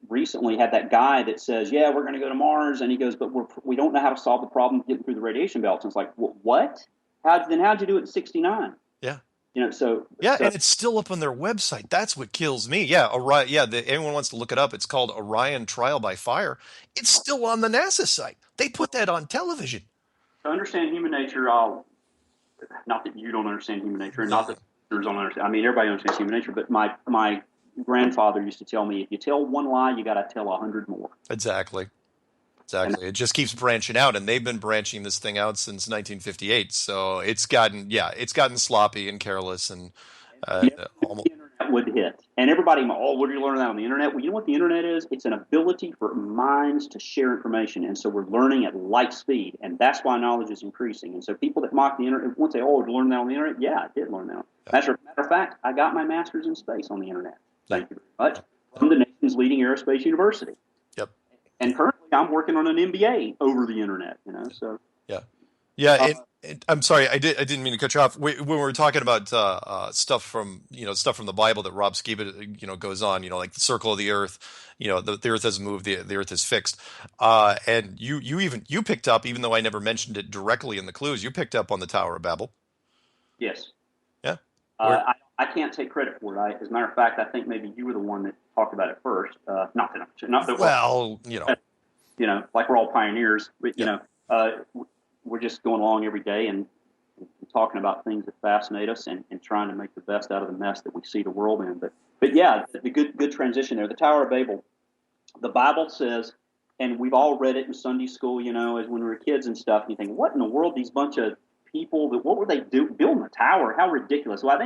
recently had that guy that says, we're going to go to Mars, and he goes, but we don't know how to solve the problem of getting through the radiation belts. And it's like, what? How'd you do it in '69? Yeah. And it's still up on their website. That's what kills me. Yeah, Orion. Yeah, anyone wants to look it up. It's called Orion Trial by Fire. It's still on the NASA site. They put that on television. To understand human nature, not that you don't understand human nature, and not that others don't understand. I mean, everybody understands human nature. But my grandfather used to tell me, if you tell one lie, you got to tell 100 more. Exactly. It just keeps branching out, and they've been branching this thing out since 1958. So it's gotten sloppy and careless, and almost. The internet would hit, and everybody, what did you learn that on the internet? Well, you know what the internet is? It's an ability for minds to share information, and so we're learning at light speed, and that's why knowledge is increasing. And so people that mock the internet won't say, "Oh, did you learn that on the internet?" Yeah, I did learn that. Matter of fact, I got my master's in space on the internet. Thank you very much. From the nation's leading aerospace university. Yep. And currently, I'm working on an MBA over the internet. So. Yeah. I'm sorry, I didn't mean to cut you off. When we were talking about stuff from the Bible that Rob Skiba goes on, like the circle of the earth, the earth has moved, the earth is fixed, and you picked up, even though I never mentioned it directly in the clues, you picked up on the Tower of Babel. Yes. Yeah. I can't take credit for it. As a matter of fact, I think maybe you were the one that talked about it first. Not that. Well, like we're all pioneers, but we're just going along every day and talking about things that fascinate us and trying to make the best out of the mess that we see the world in. But yeah, the good transition there. The Tower of Babel, the Bible says, and we've all read it in Sunday school, as when we were kids and stuff, and you think, what in the world, these bunch of people, what were they building a tower? How ridiculous. Well,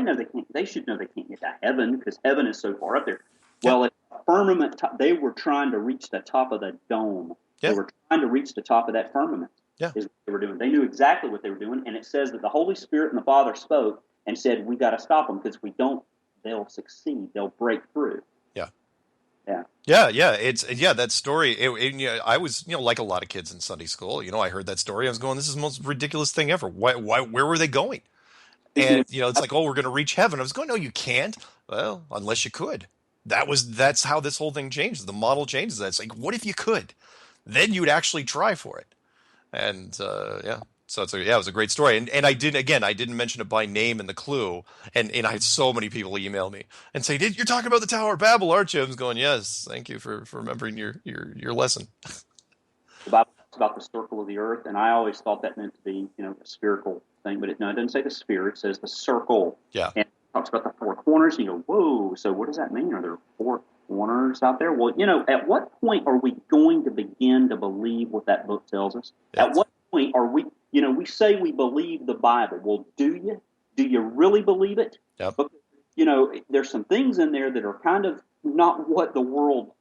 they should know they can't get to heaven because heaven is so far up there. Well, at the firmament, they were trying to reach the top of the dome. Yeah. They were trying to reach the top of that firmament. Yeah. Is what they were doing. They knew exactly what they were doing, and it says that the Holy Spirit and the Father spoke and said, "We got to stop them because if we don't, they'll succeed. They'll break through." Yeah. That story. I was, like a lot of kids in Sunday school. I heard that story. I was going, "This is the most ridiculous thing ever. Why? Where were they going?" And it's like, "Oh, we're going to reach heaven." I was going, "No, you can't." Well, unless you could. That's how this whole thing changes. The model changes. It's like, what if you could? Then you'd actually try for it. And so it was a great story. And I didn't mention it by name in the clue. And I had so many people email me and say, "You're talking about the Tower of Babel, aren't you?" I was going, "Yes, thank you for remembering your lesson." About the circle of the earth, and I always thought that meant to be a spherical thing, but it doesn't say the sphere; it says the circle. Yeah. And it talks about the 4 corners. And you go, whoa! So what does that mean? Are there corners out there. Well, at what point are we going to begin to believe what that book tells us? Yes. At what point are we, we say we believe the Bible. Well, do you? Do you really believe it? Yep. Because, there's some things in there that are kind of not what the world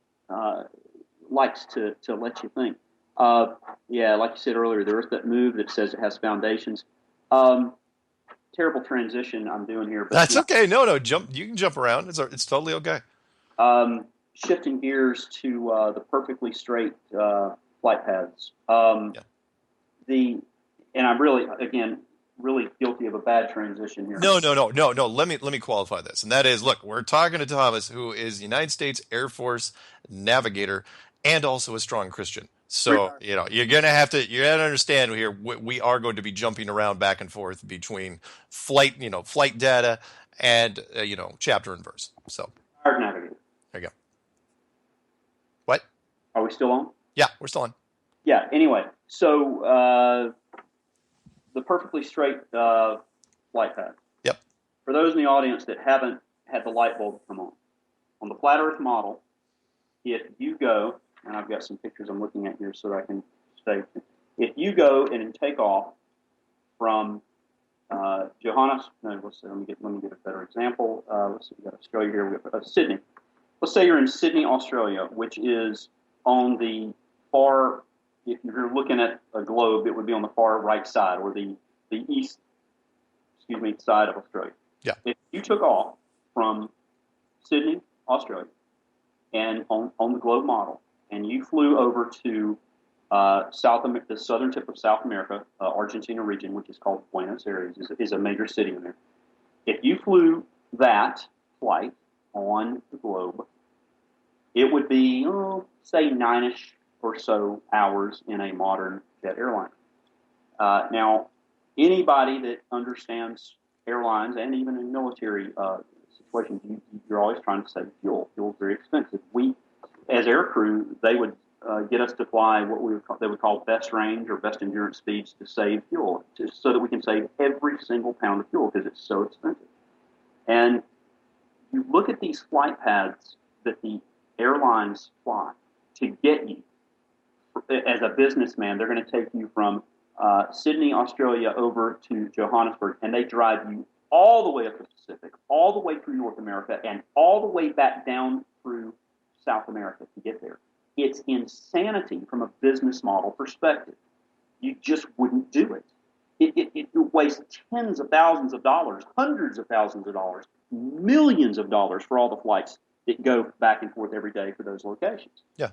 likes to let you think. Like you said earlier, there is that move that says it has foundations. Terrible transition I'm doing here. But That's okay. No, jump. You can jump around. It's totally okay. Shifting gears to the perfectly straight flight paths. And I'm really guilty of a bad transition here. No. Let me qualify this, and that is, look, we're talking to Thomas, who is United States Air Force navigator and also a strong Christian. So you're gonna understand here. We are going to be jumping around back and forth between flight data and chapter and verse. So Navigator. There you go. What? Are we still on? Yeah, we're still on. Yeah. Anyway, so the perfectly straight flight path. Yep. For those in the audience that haven't had the light bulb come on the flat Earth model, if you go, and I've got some pictures I'm looking at here so that I can stay. If you go and take off from Johannes, no, let's see, let me get a better example. Let's see, we've got Australia here. We've got Sydney. Let's say you're in Sydney, Australia, which is on the far. If you're looking at a globe, it would be on the far right side, or the east, side of Australia. Yeah. If you took off from Sydney, Australia, and on the globe model, and you flew over to the southern tip of South America, Argentina region, which is called Buenos Aires, is a major city in there. If you flew that flight on the globe, it would be, say, 9-ish or so hours in a modern jet airline. Now, anybody that understands airlines, and even in military situations, you're always trying to save fuel. Fuel's very expensive. We, as air crew, they would get us to fly what they would call best range or best endurance speeds to save fuel, so that we can save every single pound of fuel because it's so expensive. And you look at these flight paths that the airlines fly to get you. As a businessman, they're going to take you from Sydney, Australia, over to Johannesburg, and they drive you all the way up the Pacific, all the way through North America, and all the way back down through South America to get there. It's insanity from a business model perspective. You just wouldn't do it. It wastes tens of thousands of dollars, hundreds of thousands of dollars, millions of dollars for all the flights that go back and forth every day for those locations. Yeah.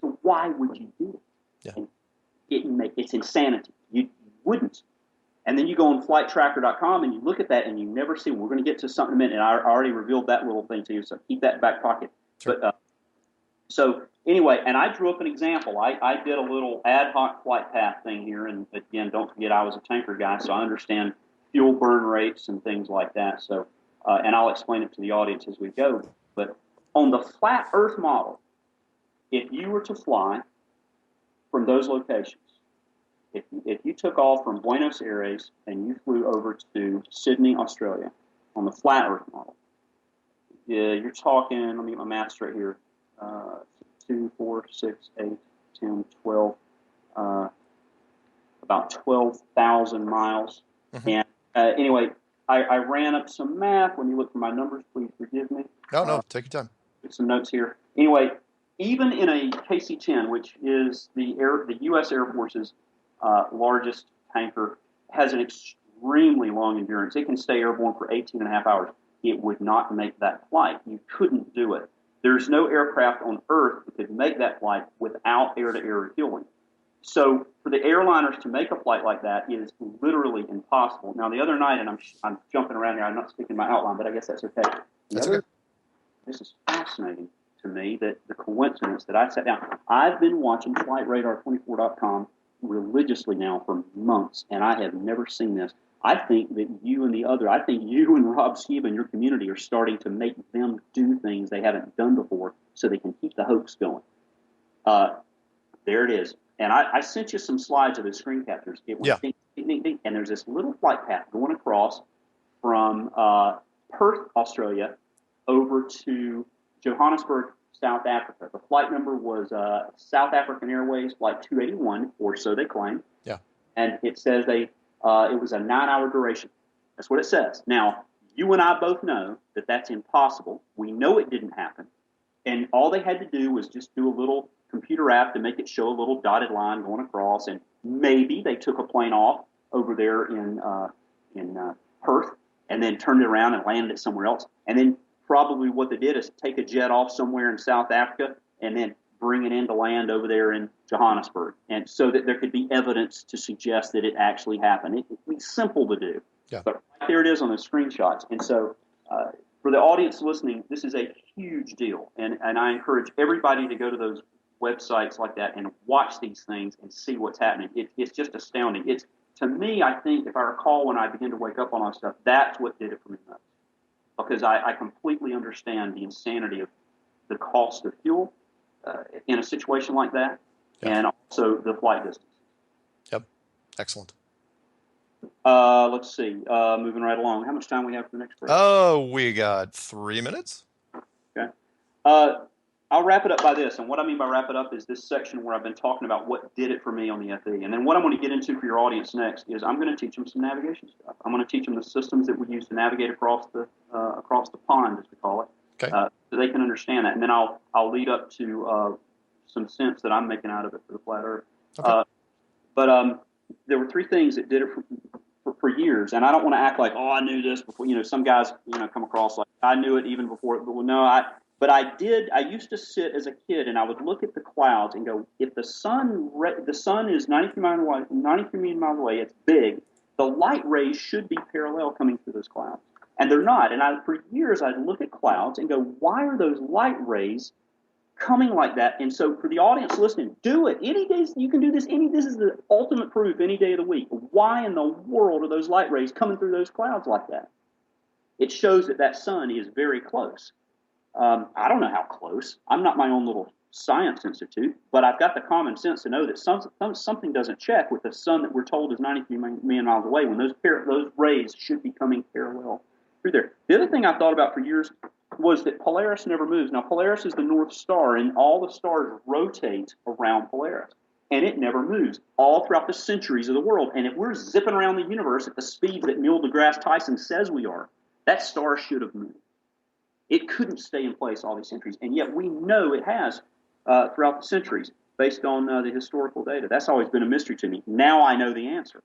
So why would you do it? Yeah. And it's insanity. You wouldn't. And then you go on flighttracker.com and you look at that and you never see. We're going to get to something in a minute, and I already revealed that little thing to you, so keep that in back pocket. Sure. But so anyway, and I drew up an example. I did a little ad hoc flight path thing here, and again, don't forget I was a tanker guy, so I understand fuel burn rates and things like that. So, and I'll explain it to the audience as we go. But on the flat Earth model, if you were to fly from those locations, if you took off from Buenos Aires and you flew over to Sydney, Australia, on the flat Earth model, you're talking, let me get my math straight here, 2, 4, 6, 8, 10, 12, about 12,000 miles. Mm-hmm. And anyway, I ran up some math. When you look for my numbers, please forgive me. No, take your time. Get some notes here. Anyway, even in a KC-10, which is the U.S. Air Force's largest tanker, has an extremely long endurance. It can stay airborne for 18 and a half hours. It would not make that flight. You couldn't do it. There's no aircraft on Earth that could make that flight without air-to-air refueling. So for the airliners to make a flight like that is literally impossible. Now, the other night, and I'm jumping around here, I'm not speaking my outline, but I guess that's okay. That's okay. This is fascinating to me, that the coincidence that I sat down. I've been watching FlightRadar24.com religiously now for months, and I have never seen this. I think that you and Rob Skiba and your community are starting to make them do things they haven't done before so they can keep the hoax going. There it is. And I sent you some slides of the screen captures. It went ding, ding, ding, ding, and there's this little flight path going across from Perth, Australia, over to Johannesburg, South Africa. The flight number was South African Airways Flight 281, or so they claim. Yeah. And it says it was a 9-hour duration. That's what it says. Now, you and I both know that that's impossible. We know it didn't happen. And all they had to do was just do a little computer app to make it show a little dotted line going across. And maybe they took a plane off over there in Perth and then turned it around and landed it somewhere else. And then probably what they did is take a jet off somewhere in South Africa and then bring it into land over there in Johannesburg. And so that there could be evidence to suggest that it actually happened. It's simple to do. Yeah. But right there it is on the screenshots. And so for the audience listening, this is a huge deal. And I encourage everybody to go to those websites like that and watch these things and see what's happening. It's just astounding. To me, I think, if I recall when I began to wake up on all this stuff, that's what did it for me most. Because I completely understand the insanity of the cost of fuel in a situation like that, and also the flight distance. Yep. Excellent. Let's see. Moving right along. How much time we have for the next break? Oh, we got 3 minutes. Okay. I'll wrap it up by this. And what I mean by wrap it up is this section where I've been talking about what did it for me on the FE. And then what I'm going to get into for your audience next is I'm going to teach them some navigation stuff. I'm going to teach them the systems that we use to navigate across the pond, as we call it, Okay. so they can understand that. And then I'll lead up to some sense that I'm making out of it for the flat Earth. Okay. But there were three things that did it for years, and I don't want to act like, oh, I knew this before. Some guys, come across like I knew it even before. But I did. I used to sit as a kid, and I would look at the clouds and go, if the sun is 93 million miles away, it's big. The light rays should be parallel coming through those clouds, and they're not. And for years, I'd look at clouds and go, why are those light rays coming like that? And so, for the audience listening, do it any days. You can do this. This is the ultimate proof any day of the week. Why in the world are those light rays coming through those clouds like that? It shows that sun is very close. I don't know how close. I'm not my own little science institute, but I've got the common sense to know that something doesn't check with the sun that we're told is 93 million miles away when those rays should be coming parallel through there. The other thing I thought about for years was that Polaris never moves. Now, Polaris is the North Star, and all the stars rotate around Polaris, and it never moves all throughout the centuries of the world. And if we're zipping around the universe at the speeds that Neil deGrasse Tyson says we are, that star should have moved. It couldn't stay in place all these centuries, and yet we know it has throughout the centuries based on the historical data. That's always been a mystery to me. Now I know the answer.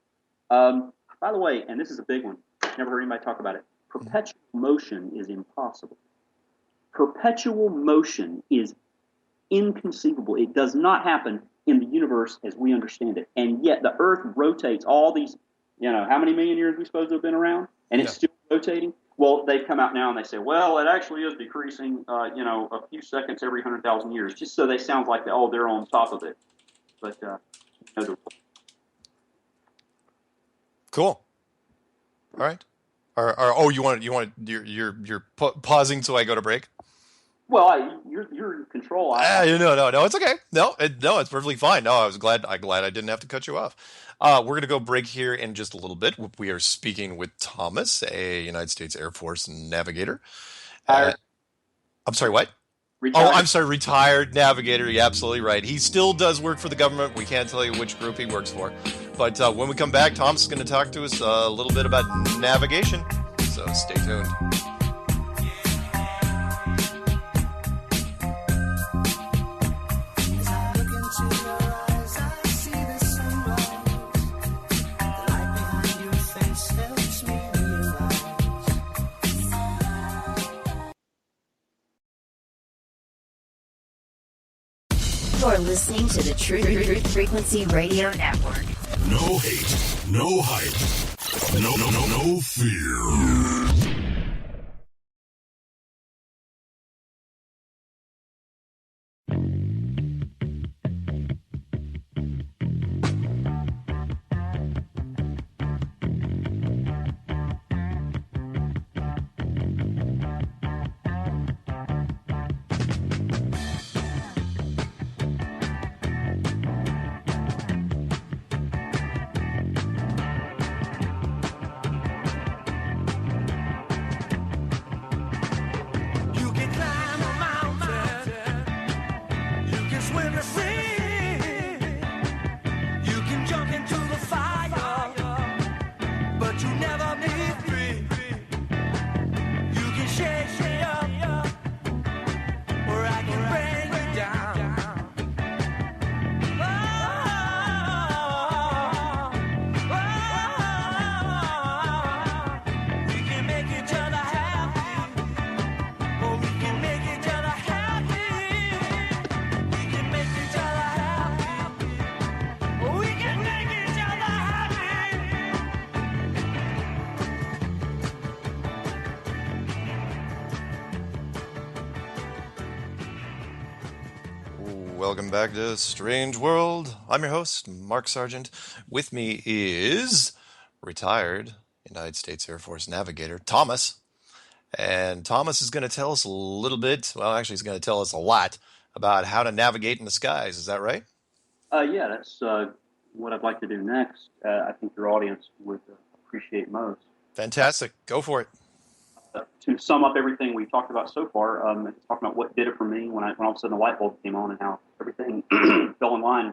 By the way, and this is a big one, never heard anybody talk about it, perpetual motion is impossible. Perpetual motion is inconceivable. It does not happen in the universe as we understand it, and yet the Earth rotates all these, how many million years are we supposed to have been around? And it's still rotating? Well, they've come out now and they say, well, it actually is decreasing, a few seconds every 100,000 years, just so they sound like they're on top of it. But Cool. All right. You're pausing so I go to break? Well, you're in control. No, it's okay. No, it's perfectly fine. No, I'm glad I didn't have to cut you off. We're going to go break here in just a little bit. We are speaking with Thomas, a United States Air Force navigator. I'm sorry, what? Retired. Oh, I'm sorry, retired navigator. You're absolutely right. He still does work for the government. We can't tell you which group he works for. But when we come back, Thomas is going to talk to us a little bit about navigation. So stay tuned. You're listening to the Truth Frequency Radio Network. No hate, no hype, no fear. welcome back to Strange World. I'm your host, Mark Sargent. With me is retired United States Air Force Navigator, Thomas. And Thomas is going to tell us a little bit, well, actually, he's going to tell us a lot about how to navigate in the skies. Is that right? Yeah, that's what I'd like to do next. I think your audience would appreciate most. Fantastic. Go for it. To sum up everything we've talked about so far, talking about what did it for me when all of a sudden the light bulb came on and how everything fell in line,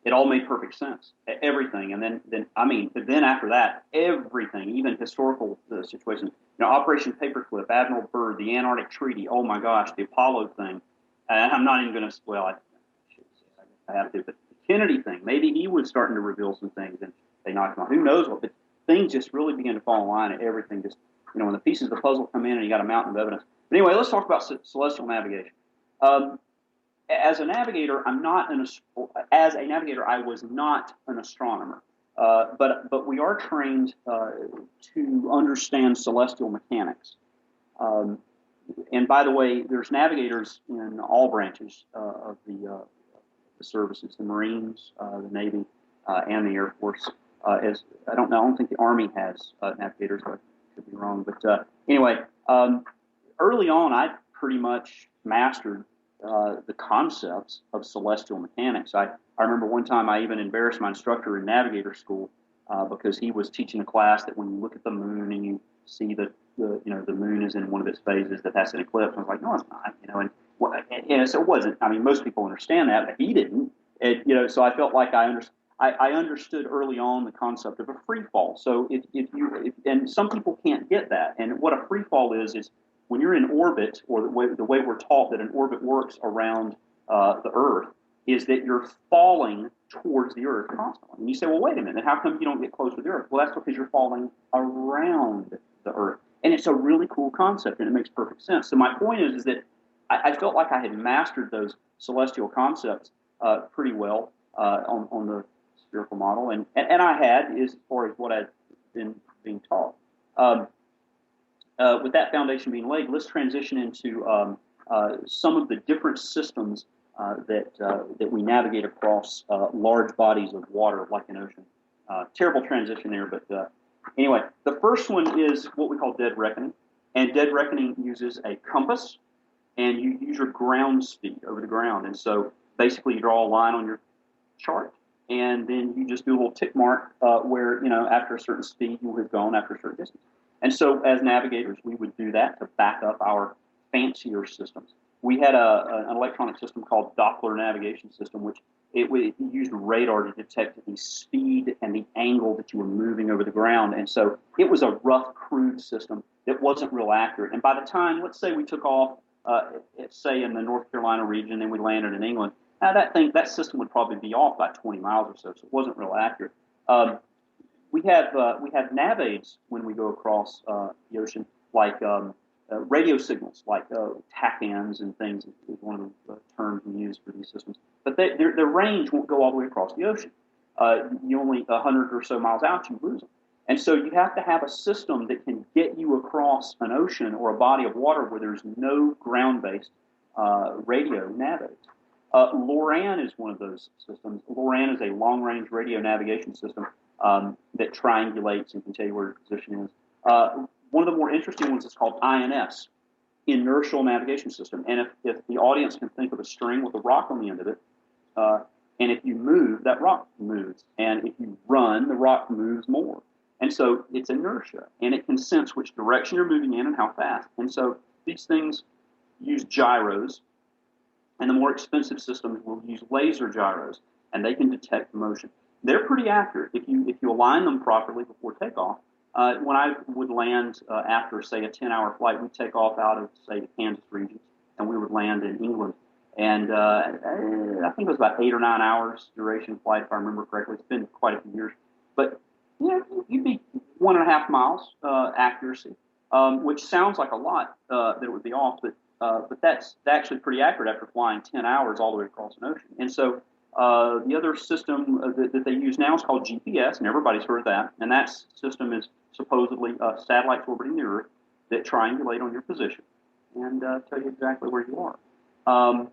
it all made perfect sense. Everything, and then after that, everything, even historical situations. Operation Paperclip, Admiral Byrd, the Antarctic Treaty. Oh my gosh, the Apollo thing. And I'm not even going to. Well, I have to, but the Kennedy thing. Maybe he was starting to reveal some things, and they knocked him out. Who knows what? But things just really began to fall in line, and everything just. When the pieces of the puzzle come in and you got a mountain of evidence. But anyway, let's talk about celestial navigation. As a navigator, I was not an astronomer. But we are trained to understand celestial mechanics. And by the way, there's navigators in all branches of the services: the Marines, the Navy, and the Air Force. I don't think the Army has navigators, but could be wrong, but anyway, early on, I pretty much mastered the concepts of celestial mechanics. I remember one time I even embarrassed my instructor in Navigator school because he was teaching a class that when you look at the moon and you see that the moon is in one of its phases, that's an eclipse. I was like, no, it's not. So it wasn't. I mean, most people understand that, but he didn't. So I felt like I understood early on the concept of a free fall. So and some people can't get that. And what a free fall is when you're in orbit, or the way we're taught that an orbit works around the Earth, is that you're falling towards the Earth constantly. And you say, well, wait a minute, how come you don't get close to the Earth? Well, that's because you're falling around the Earth. And it's a really cool concept, and it makes perfect sense. So my point is that I felt like I had mastered those celestial concepts pretty well on the spherical model, and I had, as far as what I'd been being taught. With that foundation being laid, let's transition into some of the different systems that we navigate across large bodies of water, like an ocean. Terrible transition there, but anyway, the first one is what we call dead reckoning, and dead reckoning uses a compass, and you use your ground speed over the ground, and so basically you draw a line on your chart, and then you just do a little tick mark where, after a certain speed, you have gone after a certain distance. And so as navigators, we would do that to back up our fancier systems. We had an electronic system called Doppler navigation system, which it used radar to detect the speed and the angle that you were moving over the ground. And so it was a rough, crude system that wasn't real accurate. And by the time, let's say we took off, say in the North Carolina region, and we landed in England, now that system would probably be off by 20 miles or so it wasn't real accurate. We have nav-aids when we go across the ocean, like radio signals, like TACANs and things is one of the terms we use for these systems. But their range won't go all the way across the ocean. You only 100 or so miles out, you lose them. And so you have to have a system that can get you across an ocean or a body of water where there's no ground-based radio nav-aids. LORAN is one of those systems. LORAN is a long-range radio navigation system that triangulates and can tell you where your position is. One of the more interesting ones is called INS, Inertial Navigation System. And if the audience can think of a string with a rock on the end of it, and if you move, that rock moves. And if you run, the rock moves more. And so it's inertia, and it can sense which direction you're moving in and how fast. And so these things use gyros. And the more expensive systems will use laser gyros, and they can detect motion. They're pretty accurate if you align them properly before takeoff. When I would land after, say, a 10-hour flight, we'd take off out of, say, the Kansas region, and we would land in England. And I think it was about 8 or 9 hours duration flight, if I remember correctly. It's been quite a few years. But you'd be 1.5 miles accuracy, which sounds like a lot that it would be off, but that's actually pretty accurate after flying 10 hours all the way across an ocean. And so the other system that they use now is called GPS, and everybody's heard of that. And that system is supposedly satellites orbiting the Earth that triangulate on your position and tell you exactly where you are.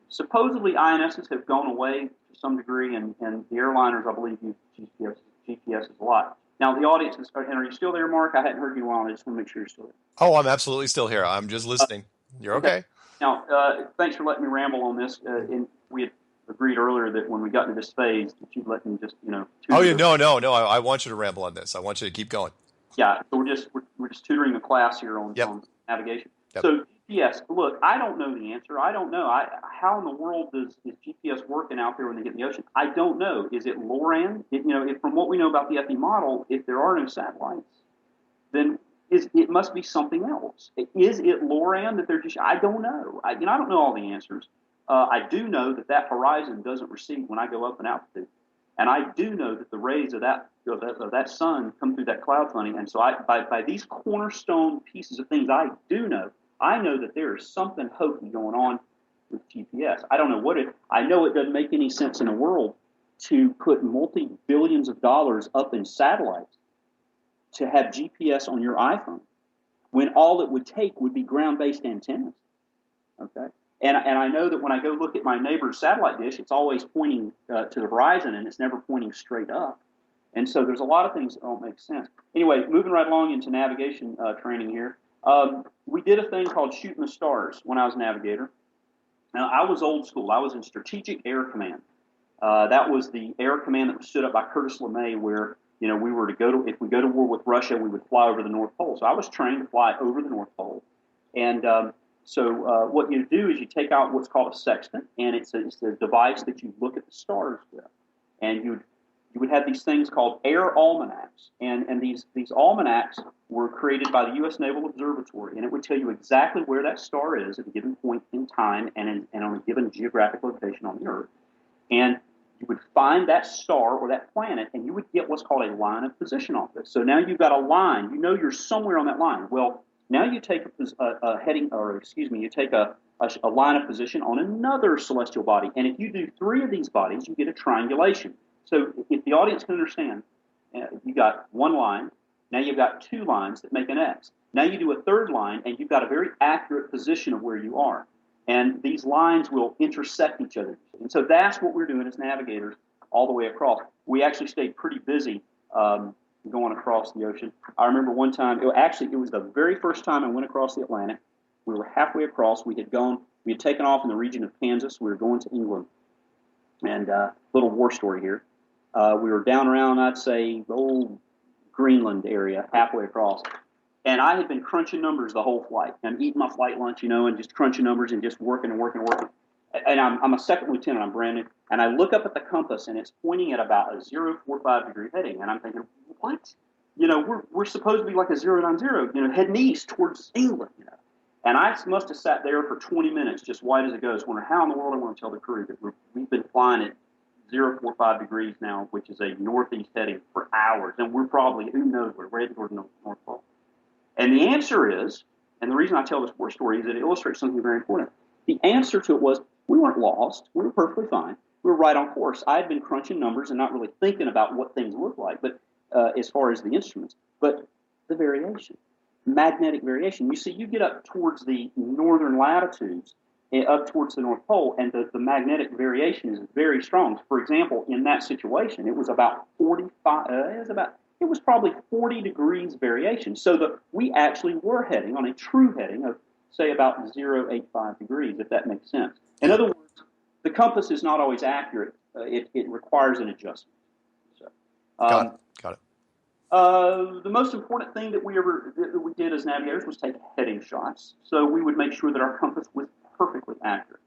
supposedly INSs have gone away to some degree, and the airliners, I believe, use GPSs a lot. Now, the audience is, and are you still there, Mark? I hadn't heard you in a while. I just want to make sure you're still there. Oh, I'm absolutely still here. I'm just listening. You're okay. Now, thanks for letting me ramble on this. We had agreed earlier that when we got into this phase, that you'd let me just, Oh, yeah, no. I want you to ramble on this. I want you to keep going. Yeah, so we're just tutoring a class here on navigation. Yep. So GPS, look, I don't know the answer. I don't know. How in the world is GPS working out there when they get in the ocean? I don't know. Is it LORAN? From what we know about the FE model, if there are no satellites, then it must be something else. Is it LORAN that they're just? I don't know. I don't know all the answers. I do know that horizon doesn't recede when I go up in altitude, and I do know that the rays of that sun come through that cloud funny. And so by these cornerstone pieces of things, I know that there is something hokey going on with GPS. I don't know what it. I know it doesn't make any sense in the world to put multi-billions of dollars up in satellites to have GPS on your iPhone, when all it would take would be ground-based antennas. Okay, and I know that when I go look at my neighbor's satellite dish, it's always pointing to the horizon, and it's never pointing straight up. And so there's a lot of things that don't make sense. Anyway, moving right along into navigation training here, we did a thing called Shooting the Stars when I was Navigator. Now, I was old school. I was in Strategic Air Command. That was the air command that was stood up by Curtis LeMay, where we were if we go to war with Russia, we would fly over the North Pole. So I was trained to fly over the North Pole. And so what you do is you take out what's called a sextant, and it's a device that you look at the stars with. And you would have these things called air almanacs. And these almanacs were created by the U.S. Naval Observatory, and it would tell you exactly where that star is at a given point in time and on a given geographic location on the Earth. And you would find that star or that planet, and you would get what's called a line of position off this. So now you've got a line. You know you're somewhere on that line. Well, now you take you take a line of position on another celestial body. And if you do 3 of these bodies, you get a triangulation. So if the audience can understand, you got one line. Now you've got 2 lines that make an X. Now you do a 3rd line, and you've got a very accurate position of where you are. And these lines will intersect each other. And so that's what we're doing as navigators all the way across. We actually stayed pretty busy going across the ocean. I remember one time, it was the very first time I went across the Atlantic. We were halfway across. We had taken off in the region of Kansas. We were going to England. And little war story here. We were down around, I'd say, the old Greenland area, halfway across. And I had been crunching numbers the whole flight. I'm eating my flight lunch, and just crunching numbers and just working. And I'm a second lieutenant. I'm brand new. And I look up at the compass, and it's pointing at about a 0.45 degree heading. And I'm thinking, what? We're supposed to be like a 090, heading east towards England. And I must have sat there for 20 minutes, just white as it goes, wondering how in the world I want to tell the crew that we've been flying at 0.45 degrees now, which is a northeast heading, for hours. And we're probably, who knows, we're headed toward the North Pole. And the answer is, and the reason I tell this war story is that it illustrates something very important. The answer to it was, we weren't lost. We were perfectly fine. We were right on course. I had been crunching numbers and not really thinking about what things look like, but as far as the instruments. But the variation, magnetic variation. You see, you get up towards the northern latitudes, up towards the North Pole, and the magnetic variation is very strong. For example, in that situation, it was about 45. It was probably 40 degrees variation. So we actually were heading on a true heading of, say, about 0.85 degrees, if that makes sense. In other words, the compass is not always accurate. It requires an adjustment. So, Got it. The most important thing that we did as navigators was take heading shots. So we would make sure that our compass was perfectly accurate.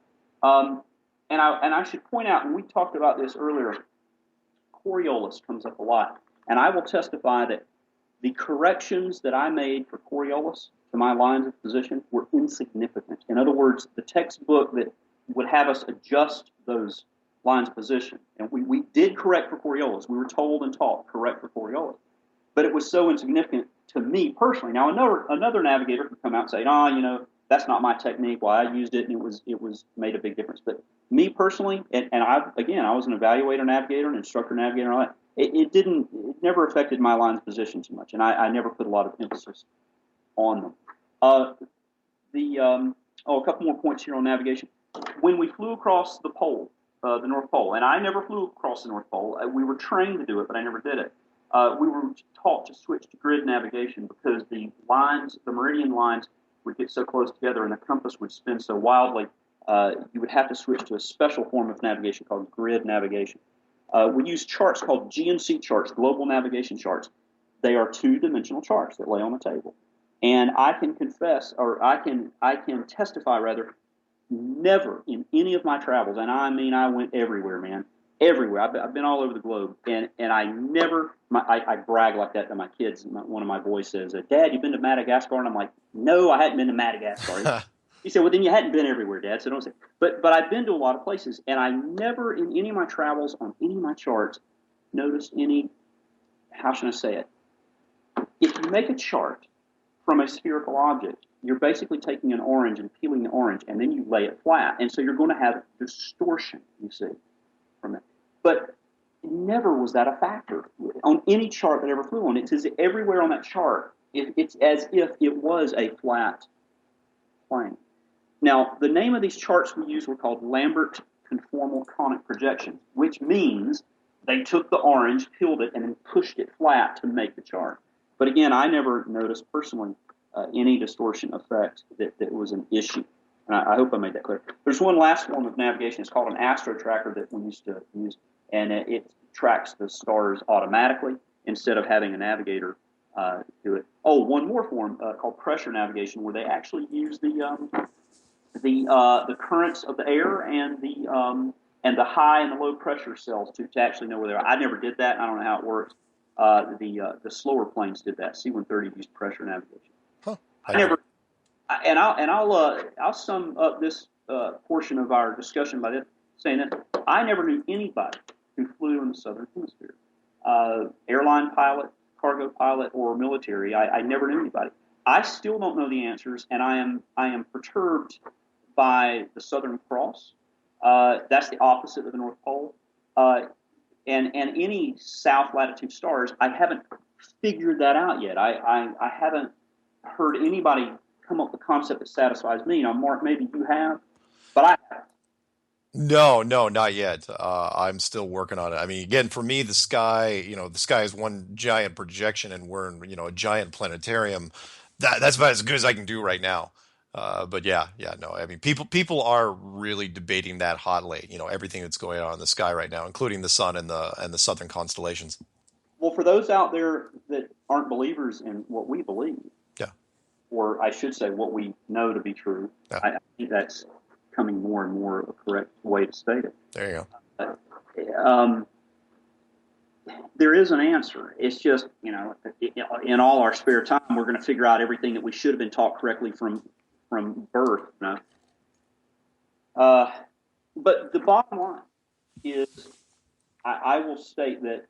And I should point out, and we talked about this earlier, Coriolis comes up a lot. And I will testify that the corrections that I made for Coriolis to my lines of position were insignificant. In other words, the textbook that would have us adjust those lines of position, and we did correct for Coriolis. We were told and taught correct for Coriolis. But it was so insignificant to me personally. Now, another navigator could come out and say, that's not my technique. Well, I used it, and it was made a big difference. But me personally, and I was an evaluator navigator, an instructor navigator, and all that. It never affected my line's position too much, and I never put a lot of emphasis on them. A couple more points here on navigation. when we flew across the pole, the North Pole, and I never flew across the North Pole. We were trained to do it, but I never did it. We were taught to switch to grid navigation because the meridian lines would get so close together and the compass would spin so wildly. You would have to switch to a special form of navigation called grid navigation. We use charts called GNC charts, global navigation charts. They are two-dimensional charts that lay on the table. And I can confess, or I can testify rather, never in any of my travels, and I mean I went everywhere, man, everywhere. I've been all over the globe, and I never, I brag like that to my kids. One of my boys says, "Dad, you been to Madagascar?" And I'm like, "No, I hadn't been to Madagascar." He said, "Well, then you hadn't been everywhere, Dad, so don't say." But I've been to a lot of places, and I never in any of my travels on any of my charts noticed any, how should I say it? If you make a chart from a spherical object, you're basically taking an orange and peeling the orange, and then you lay it flat. And so you're going to have distortion, you see, from it. But never was that a factor on any chart that I ever flew on. It says everywhere on that chart, it's as if it was a flat plane. Now, the name of these charts we used were called Lambert conformal conic projections, which means they took the orange, peeled it, and then pushed it flat to make the chart. But again, I never noticed personally any distortion effect that was an issue. And I hope I made that clear. There's one last form of navigation. It's called an astro tracker that we used to use, and it tracks the stars automatically instead of having a navigator do it. Oh, one more form called pressure navigation, where they actually use the currents of the air and the high and the low pressure cells to actually know where they are. I never did that. I don't know how it works. The slower planes did that. C-130 used pressure navigation. Huh. I never, and I'll sum up this portion of our discussion by this, saying that I never knew anybody who flew in the Southern Hemisphere, airline pilot, cargo pilot, or military. I never knew anybody. I still don't know the answers, and I am perturbed by the Southern Cross. That's the opposite of the North Pole. And any south latitude stars, I haven't figured that out yet. I haven't heard anybody come up with a concept that satisfies me. Now, Mark, maybe you have, but I haven't. No, not yet. I'm still working on it. I mean, again, for me, the sky is one giant projection, and we're in, a giant planetarium. That's about as good as I can do right now. But no. I mean, people are really debating that hotly. Everything that's going on in the sky right now, including the sun and the southern constellations. Well, for those out there that aren't believers in what we believe, or I should say, what we know to be true, I think that's becoming more and more a correct way to state it. There you go. There is an answer. It's just, in all our spare time, we're going to figure out everything that we should have been taught correctly from birth. But the bottom line is, I will state that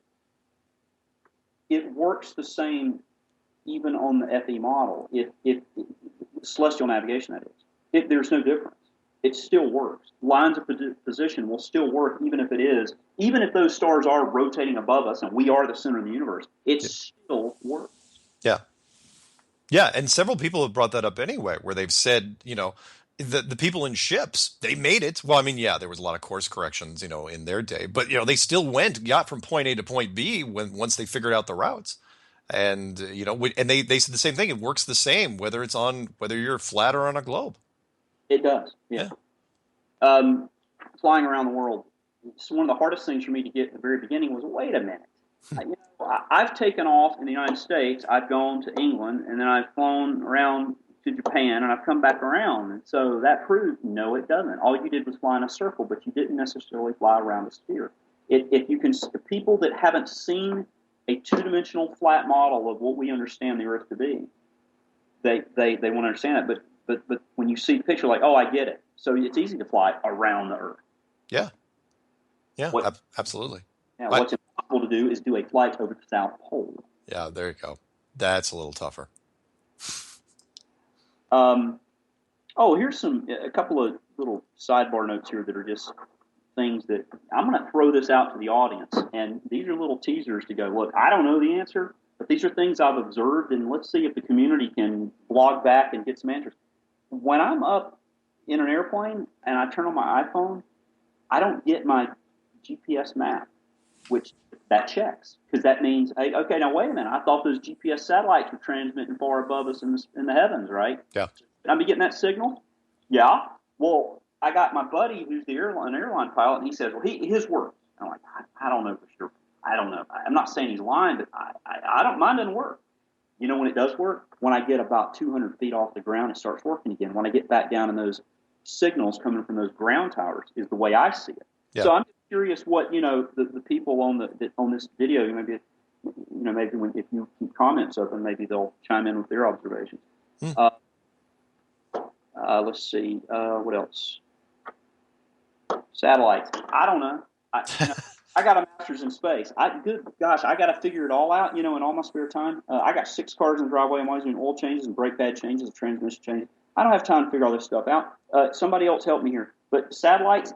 it works the same even on the FE model. If celestial navigation, that is. There's no difference. It still works. Lines of position will still work even if those stars are rotating above us and we are the center of the universe. It still works. Yeah, and several people have brought that up anyway, where they've said, the people in ships, they made it. Well, I mean, there was a lot of course corrections, in their day, but they still got from point A to point B once they figured out the routes. And and they said the same thing. It works the same whether you're flat or on a globe. It does. Yeah. Flying around the world, it's one of the hardest things for me to get at the very beginning was, wait a minute. I've taken off in the United States. I've gone to England, and then I've flown around to Japan, and I've come back around. And so that proved, no, it doesn't. All you did was fly in a circle, but you didn't necessarily fly around a sphere. The people that haven't seen a two-dimensional flat model of what we understand the Earth to be, they want to understand it. But when you see the picture, like, oh, I get it. So it's easy to fly around the Earth. Yeah, absolutely. Now, what's impossible to do is do a flight over the South Pole. Yeah, there you go. That's a little tougher. Here's a couple of little sidebar notes here that are just things that I'm going to throw this out to the audience. And these are little teasers to go, look, I don't know the answer, but these are things I've observed, and let's see if the community can blog back and get some answers. When I'm up in an airplane and I turn on my iPhone, I don't get my GPS map, which that checks, because that means, hey, okay, now wait a minute. I thought those GPS satellites were transmitting far above us in the heavens, right? Yeah. Should I be getting that signal? Yeah. Well, I got my buddy who's the airline pilot, and he says, well, his works. I'm like, I don't know for sure. I don't know. I'm not saying he's lying, but I don't mind. Doesn't work. You know when it does work? When I get about 200 feet off the ground, it starts working again. When I get back down, and those signals coming from those ground towers is the way I see it. Yeah. So I'm just curious what the people on this video, maybe if you keep comments open, maybe they'll chime in with their observations. Let's see, what else? Satellites. I don't know. I got a master's in space. I got to figure it all out, in all my spare time. I got 6 cars in the driveway. I'm always doing oil changes and brake pad changes and transmission changes. I don't have time to figure all this stuff out. Somebody else help me here. But satellites,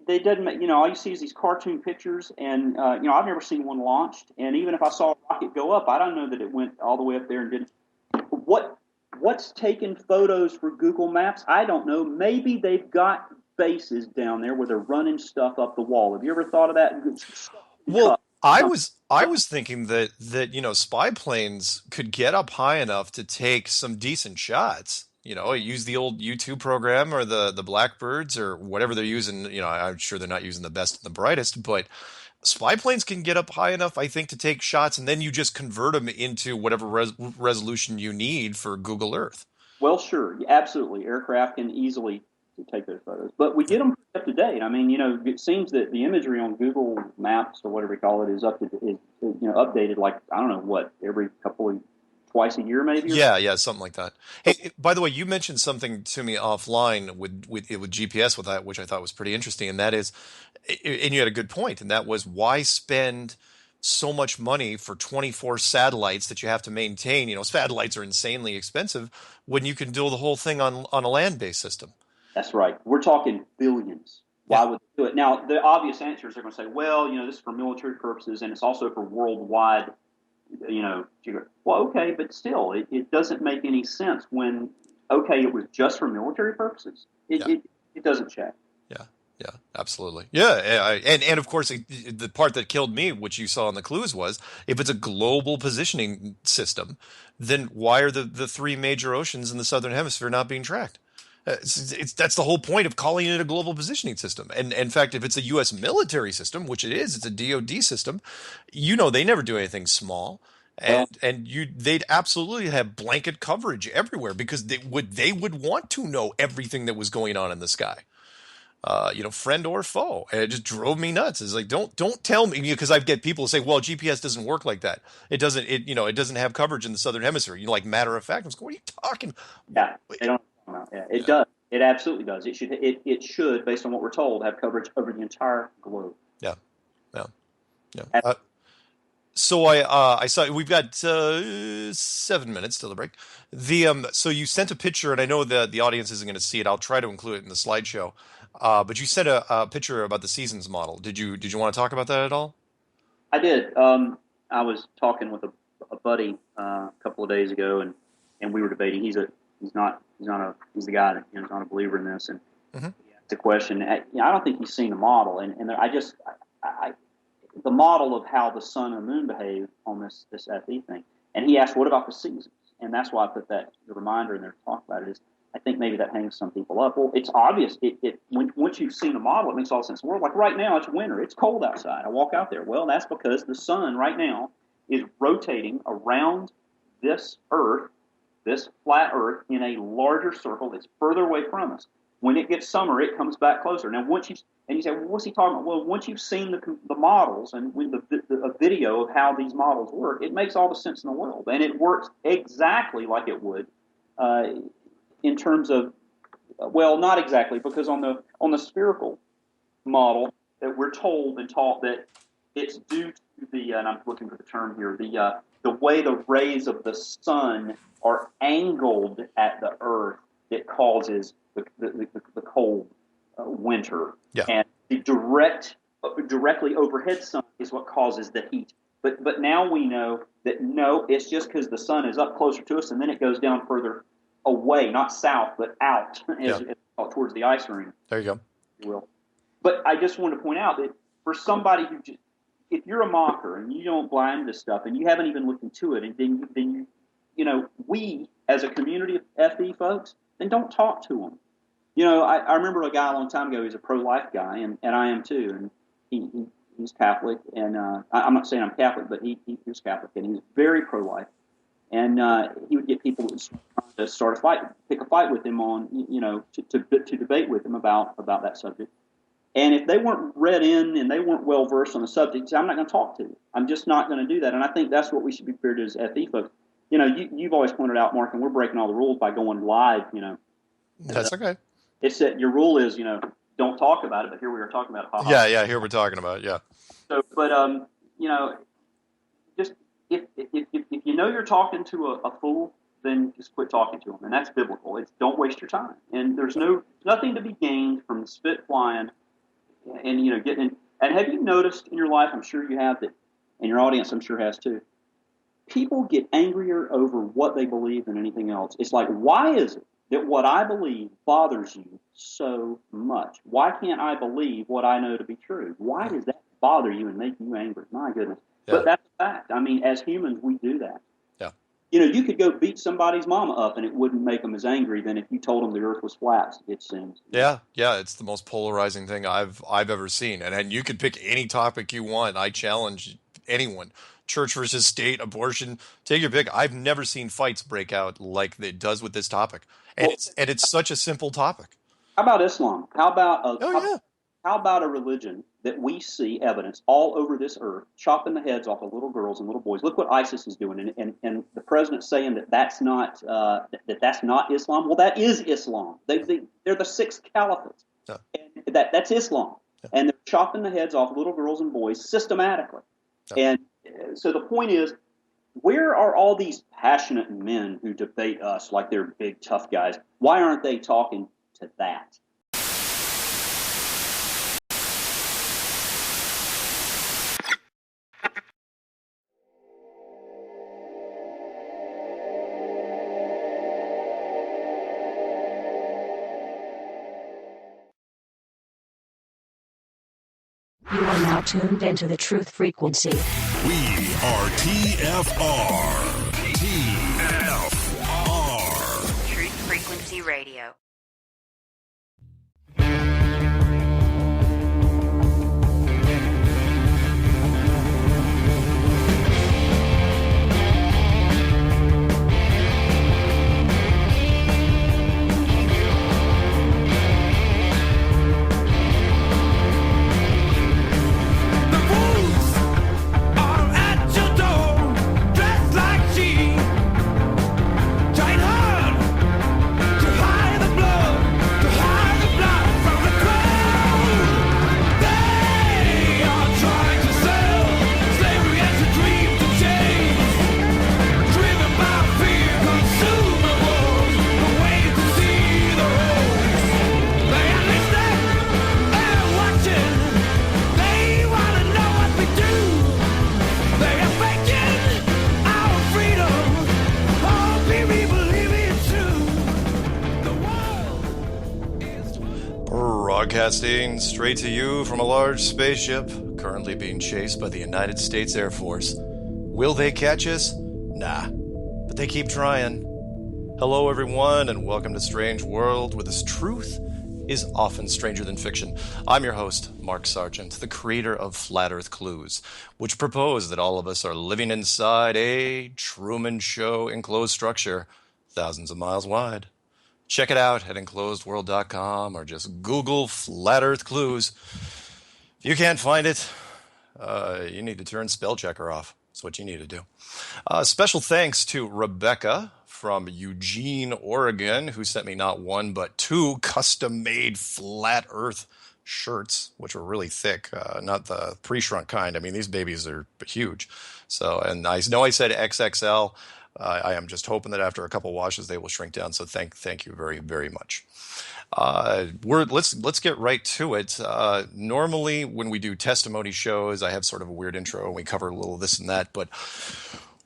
they doesn't make, all you see is these cartoon pictures, and, I've never seen one launched. And even if I saw a rocket go up, I don't know that it went all the way up there and didn't. What's taking photos for Google Maps? I don't know. Maybe they've got bases down there where they're running stuff up the wall. Have you ever thought of that? Well, I was thinking that spy planes could get up high enough to take some decent shots. Use the old YouTube program or the Blackbirds or whatever they're using. I'm sure they're not using the best and the brightest, but spy planes can get up high enough, I think, to take shots, and then you just convert them into whatever resolution you need for Google Earth. Well, sure, absolutely. Aircraft can easily take those photos, but we get them up to date. I mean, it seems that the imagery on Google Maps or whatever we call it is updated, like, I don't know what, every twice a year maybe. Yeah, something like that. Hey, by the way, you mentioned something to me offline with GPS with that, which I thought was pretty interesting, and that is, and you had a good point, and that was, why spend so much money for 24 satellites that you have to maintain? Satellites are insanely expensive when you can do the whole thing on a land-based system. That's right. We're talking billions. Why would they do it? Now, the obvious answer is they're going to say, well, this is for military purposes, and it's also for worldwide, well, okay, but still, it doesn't make any sense when, okay, it was just for military purposes. It doesn't check. Yeah, absolutely. Yeah, and of course, the part that killed me, which you saw in the clues, was if it's a global positioning system, then why are the 3 major oceans in the southern hemisphere not being tracked? That's the whole point of calling it a global positioning system. And in fact, if it's a U.S. military system, which it is, it's a DoD system, they never do anything small. And they'd absolutely have blanket coverage everywhere because they would want to know everything that was going on in the sky. Friend or foe. And it just drove me nuts. It's like, don't tell me, because I get people say, well, GPS doesn't work like that. It doesn't have coverage in the southern hemisphere. Like, matter of fact, I was going, what are you talking? Yeah, they don't. Yeah, it does. It absolutely does. It should, based on what we're told, have coverage over the entire globe. Yeah. So I saw we've got 7 minutes till the break. So you sent a picture, and I know the audience isn't going to see it. I'll try to include it in the slideshow. But you sent a picture about the seasons model. Did you want to talk about that at all? I did. I was talking with a buddy a couple of days ago, and we were debating. He's the guy that is not a believer in this, and he asked the question. I don't think he's seen the model, and the model of how the sun and the moon behave on this FE thing. And he asked, what about the seasons? And that's why I put the reminder in there to talk about it. Is I think maybe that hangs some people up. Well, it's obvious. Once you've seen the model, it makes all sense in the world. Like right now, it's winter. It's cold outside. I walk out there. Well, that's because the sun right now is rotating around this Earth, this flat Earth, in a larger circle that's further away from us. When it gets summer, it comes back closer. Now, you say, well, what's he talking about? Well, once you've seen the models and a video of how these models work, it makes all the sense in the world, and it works exactly like it would in terms of, well, not exactly, because on the spherical model that we're told and taught that it's due to the, and I'm looking for the term here, the way the rays of the sun are angled at the Earth that causes the cold winter. Yeah. And the directly overhead sun is what causes the heat. But now we know that no, it's just because the sun is up closer to us and then it goes down further away, not south, but out, towards the ice ring. There you go. If you will. But I just want to point out that for somebody who just, if you're a mocker and you don't blind this stuff and you haven't even looked into it, and then we as a community of FE folks, then don't talk to them. I remember a guy a long time ago. He's a pro-life guy, and I am too. And he's Catholic, and I'm not saying I'm Catholic, but he was Catholic, and he was very pro-life. And he would get people to start a fight, pick a fight with him on, to debate with him about that subject. And if they weren't read in and they weren't well versed on the subject, I'm not going to talk to you. I'm just not going to do that. And I think that's what we should be prepared to as FE folks. You've always pointed out, Mark, and we're breaking all the rules by going live. That's okay. It's that your rule is, don't talk about it, but here we are talking about it. Yeah, here we're talking about it, yeah. So, but just if you're talking to a fool, then just quit talking to them, and that's biblical. It's don't waste your time, and there's nothing to be gained from the spit flying, and getting. And have you noticed in your life? I'm sure you have that, and your audience, I'm sure, has too. People get angrier over what they believe than anything else. It's like, why is it that what I believe bothers you so much? Why can't I believe what I know to be true? Why does that bother you and make you angry? My goodness. Yeah. But that's a fact. I mean, as humans, we do that. Yeah. You could go beat somebody's mama up and it wouldn't make them as angry than if you told them the earth was flat, it seems. Yeah, it's the most polarizing thing I've ever seen. And you could pick any topic you want. I challenge anyone. Church versus state, abortion, take your pick. I've never seen fights break out like it does with this topic. And it's such a simple topic. How about Islam? How about a religion that we see evidence all over this earth chopping the heads off of little girls and little boys? Look what ISIS is doing, and the president saying that's not Islam. Well, that is Islam. They're the sixth caliphate, and that's Islam, and they're chopping the heads off little girls and boys systematically. And so the point is, where are all these passionate men who debate us like they're big tough guys? Why aren't they talking to that? You are now tuned into the truth frequency. We are TFR. Truth Frequency Radio. Broadcasting straight to you from a large spaceship currently being chased by the United States Air Force. Will they catch us? Nah, but they keep trying. Hello everyone, and welcome to Strange World, where this truth is often stranger than fiction. I'm your host, Mark Sargent, the creator of Flat Earth Clues, which propose that all of us are living inside a Truman Show enclosed structure, thousands of miles wide. Check it out at enclosedworld.com or just Google Flat Earth Clues. If you can't find it, you need to turn spell checker off. That's what you need to do. Special thanks to Rebecca from Eugene, Oregon, who sent me not one but two custom-made Flat Earth shirts, which were really thick, not the pre-shrunk kind. I mean, these babies are huge. So, and I know I said XXL. I am just hoping that after a couple washes they will shrink down. So thank you very, very much. Let's get right to it. Normally when we do testimony shows, I have sort of a weird intro and we cover a little this and that, but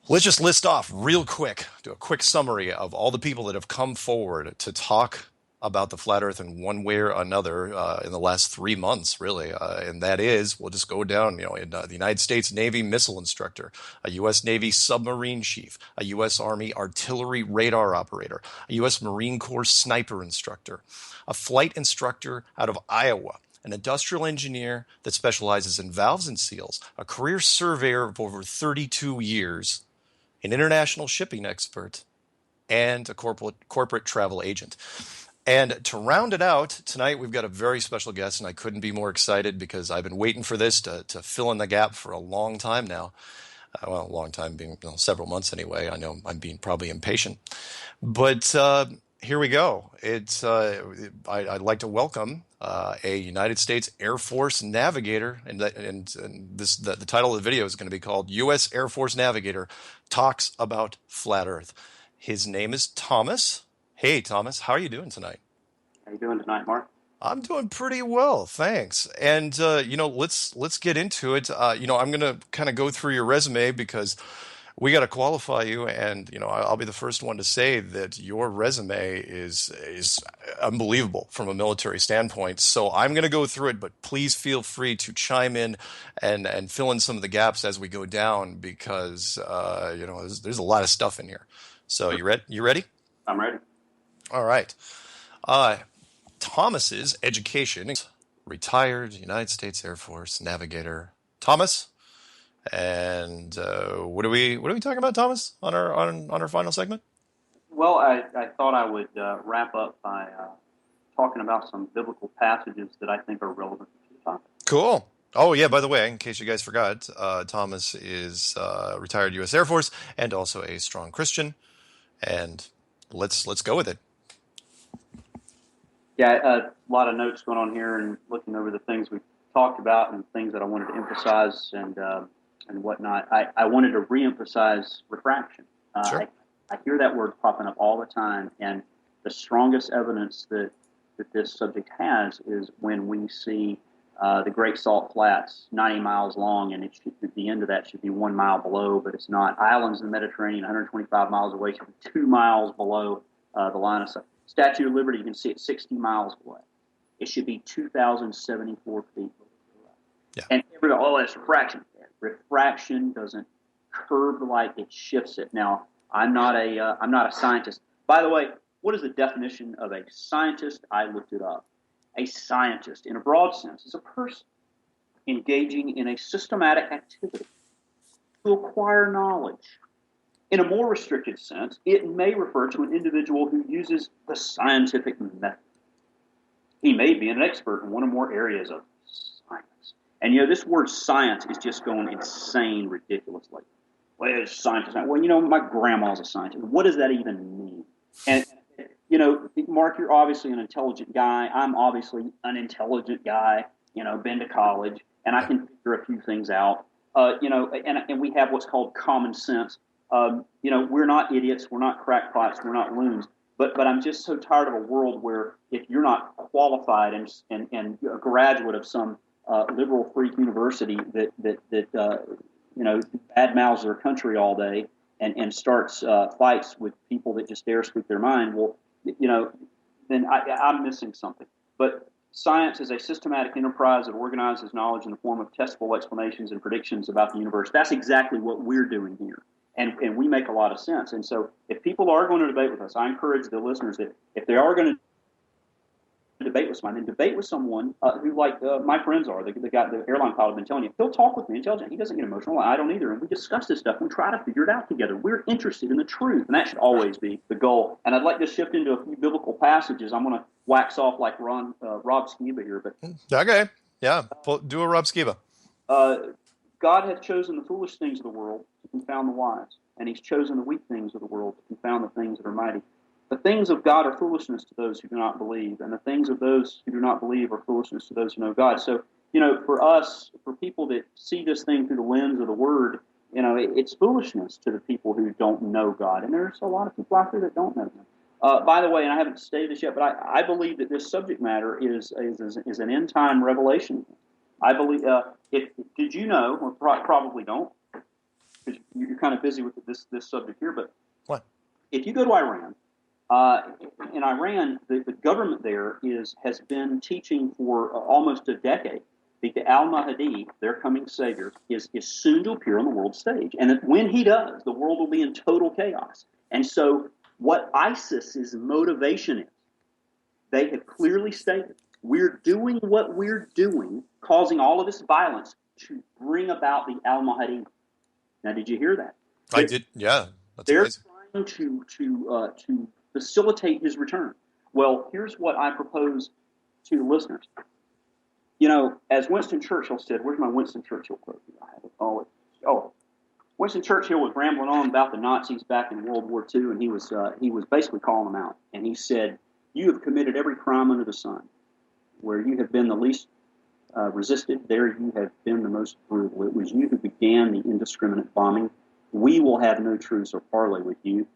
Let's just list off real quick, do a quick summary of all the people that have come forward to talk about the flat earth in one way or another in the last 3 months, really. And that is, we'll just go down, in the United States Navy missile instructor, a U.S. Navy submarine chief, a U.S. Army artillery radar operator, a U.S. Marine Corps sniper instructor, a flight instructor out of Iowa, an industrial engineer that specializes in valves and seals, a career surveyor of over 32 years, an international shipping expert, and a corporate travel agent. And to round it out, tonight we've got a very special guest, and I couldn't be more excited because I've been waiting for this to fill in the gap for a long time now. Well, a long time being several months anyway. I know I'm being probably impatient. But here we go. I'd like to welcome a United States Air Force Navigator, and the title of the video is going to be called U.S. Air Force Navigator Talks About Flat Earth. His name is Thomas. Hey, Thomas, how are you doing tonight? How you doing tonight, Mark? I'm doing pretty well, thanks. And let's get into it. I'm going to kind of go through your resume because we got to qualify you, and I'll be the first one to say that your resume is unbelievable from a military standpoint. So I'm going to go through it, but please feel free to chime in and fill in some of the gaps as we go down because there's a lot of stuff in here. So you ready? I'm ready. All right. Thomas's education, retired United States Air Force Navigator. Thomas, and what are we talking about, Thomas, on our final segment? Well, I thought I would wrap up by talking about some biblical passages that I think are relevant to the topic. Cool. Oh, yeah, by the way, in case you guys forgot, Thomas is retired U.S. Air Force and also a strong Christian. And let's go with it. Yeah, a lot of notes going on here and looking over the things we talked about and things that I wanted to emphasize and whatnot. I wanted to reemphasize refraction. Sure. I hear that word popping up all the time, and the strongest evidence that this subject has is when we see the Great Salt Flats, 90 miles long, and the end of that should be 1 mile below, but it's not. Islands in the Mediterranean, 125 miles away, should be 2 miles below the line of sight. Statue of Liberty, you can see it 60 miles away. It should be 2,074 feet. Yeah. And everybody, that's refraction. Refraction doesn't curve the light; it shifts it. Now, I'm not a scientist. By the way, what is the definition of a scientist? I looked it up. A scientist, in a broad sense, is a person engaging in a systematic activity to acquire knowledge. In a more restricted sense, it may refer to an individual who uses the scientific method. He may be an expert in one or more areas of science. And this word science is just going insane ridiculously. Well, it's scientist. Well, my grandma's a scientist. What does that even mean? And, Mark, you're obviously an intelligent guy. I'm obviously an intelligent guy, been to college, and I can figure a few things out. And we have what's called common sense. We're not idiots, we're not crackpots, we're not loons. But I'm just so tired of a world where if you're not qualified and a graduate of some liberal freak university that badmouths their country all day and starts fights with people that just dare speak their mind, then I'm missing something. But science is a systematic enterprise that organizes knowledge in the form of testable explanations and predictions about the universe. That's exactly what we're doing here. And we make a lot of sense. And so if people are going to debate with us, I encourage the listeners that if they are going to debate with someone, then debate with someone who, like my friends are, the guy, the airline pilot I've been telling you, he'll talk with me intelligent. He doesn't get emotional. I don't either. And we discuss this stuff and we try to figure it out together. We're interested in the truth. And that should always be the goal. And I'd like to shift into a few biblical passages. I'm going to wax off like Rob Skiba here. But okay. Yeah. Do a Rob Skiba. God hath chosen the foolish things of the world to confound the wise, and he's chosen the weak things of the world to confound the things that are mighty. The things of God are foolishness to those who do not believe, and the things of those who do not believe are foolishness to those who know God. So, for us, for people that see this thing through the lens of the Word, it's foolishness to the people who don't know God, and there's a lot of people out there that don't know Him. By the way, and I haven't stated this yet, but I believe that this subject matter is an end-time revelation. I believe. Did you know? Or probably don't. because you're kind of busy with this subject here, but What? if you go to Iran, in Iran, the government there has been teaching for almost a decade that the Al-Mahdi, their coming savior, is soon to appear on the world stage. And that when he does, the world will be in total chaos. And so what ISIS's motivation is, they have clearly stated, we're doing what we're doing, causing all of this violence to bring about the Al-Mahdi. Now, did you hear that? I did, yeah. That's They're amazing. trying to facilitate his return. Well, here's what I propose to the listeners. You know, as Winston Churchill said, where's my Winston Churchill quote? I have it. Oh, Winston Churchill was rambling on about the Nazis back in World War II, and he was basically calling them out. And he said, "You have committed every crime under the sun. Where you have been the least resisted, there you have been the most brutal. It was you who began the indiscriminate bombing. We will have no truce or parley with you,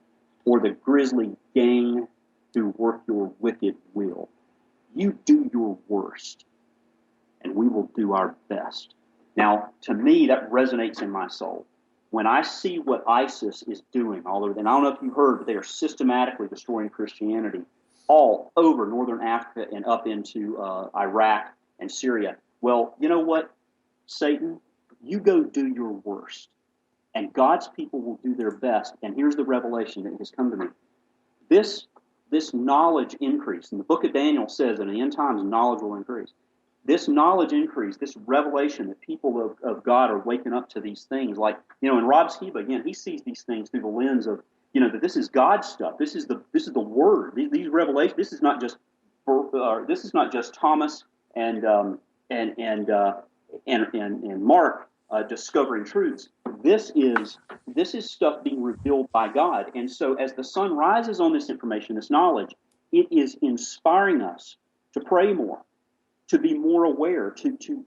or the grisly gang who work your wicked will. You do your worst, and we will do our best." Now, to me, that resonates in my soul. When I see what ISIS is doing, and I don't know if you heard, but they are systematically destroying Christianity all over northern Africa and up into Iraq and Syria. Well, you know what, Satan? You go do your worst, and God's people will do their best. And here's the revelation that has come to me. This knowledge increase, and the book of Daniel says that in the end times, knowledge will increase. This knowledge increase, this revelation that people of God are waking up to these things. Like, you know, in Rob Skiba, again, he sees these things through the lens of, you know, that this is God's stuff. This is the Word. These revelations. This is not just Thomas and Mark discovering truths. This is stuff being revealed by God. And so, as the sun rises on this information, this knowledge, it is inspiring us to pray more, to be more aware, to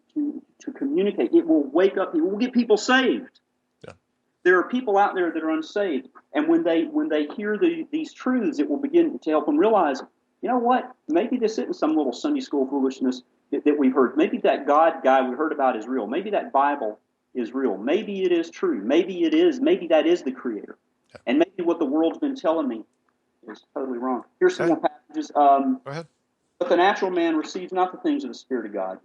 communicate. It will wake up. It will get people saved. There are people out there that are unsaved, and when they hear these truths, it will begin to help them realize, you know what? Maybe this isn't some little Sunday school foolishness that we've heard. Maybe that God guy we heard about is real. Maybe that Bible is real. Maybe it is true. Maybe it is. Maybe that is the Creator. Yeah. And maybe what the world's been telling me is totally wrong. Here's some more passages. Go ahead. But the natural man receives not the things of the Spirit of God,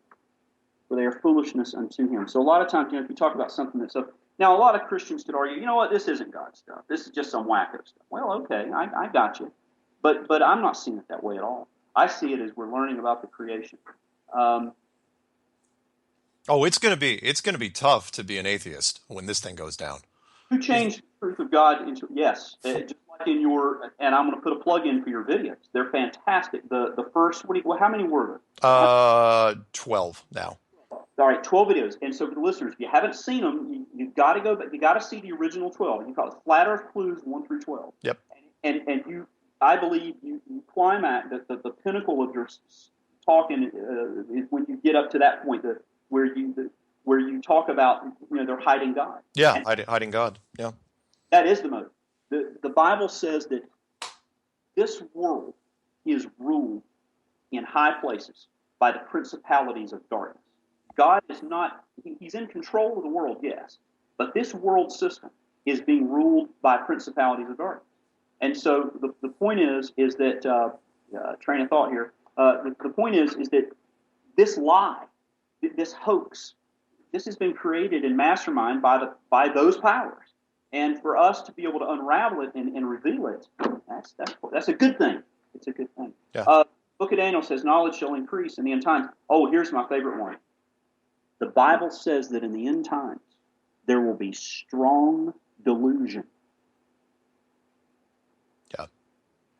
for they are foolishness unto him. So a lot of times, you know, if you talk about something that's up. Now, a lot of Christians could argue, you know what, this isn't God's stuff. This is just some wacko stuff. Well, okay, I got you. But I'm not seeing it that way at all. I see it as we're learning about the creation. It's going to be tough to be an atheist when this thing goes down. You changed the truth of God into, yes, just like in your, and I'm going to put a plug in for your videos. They're fantastic. The first, how many were there? 12 now. All right, 12 videos. And so for the listeners, if you haven't seen them, you've got to go, but you got to see the original 12. You call it Flat Earth Clues 1 through 12. Yep. And you, I believe you climb at the pinnacle of your talking is when you get up to that point where you talk about, you know, they're hiding God. Yeah, hiding God. Yeah. That is the motive. The Bible says that this world is ruled in high places by the principalities of darkness. God is not, he's in control of the world, yes, but this world system is being ruled by principalities of darkness. And so the point is that, train of thought here, the point is that this lie, this hoax, this has been created and masterminded by those powers. And for us to be able to unravel it and reveal it, that's a good thing. It's a good thing. Yeah. Book of Daniel says, knowledge shall increase in the end times. Oh, here's my favorite one. The Bible says that in the end times, there will be strong delusion. Yeah.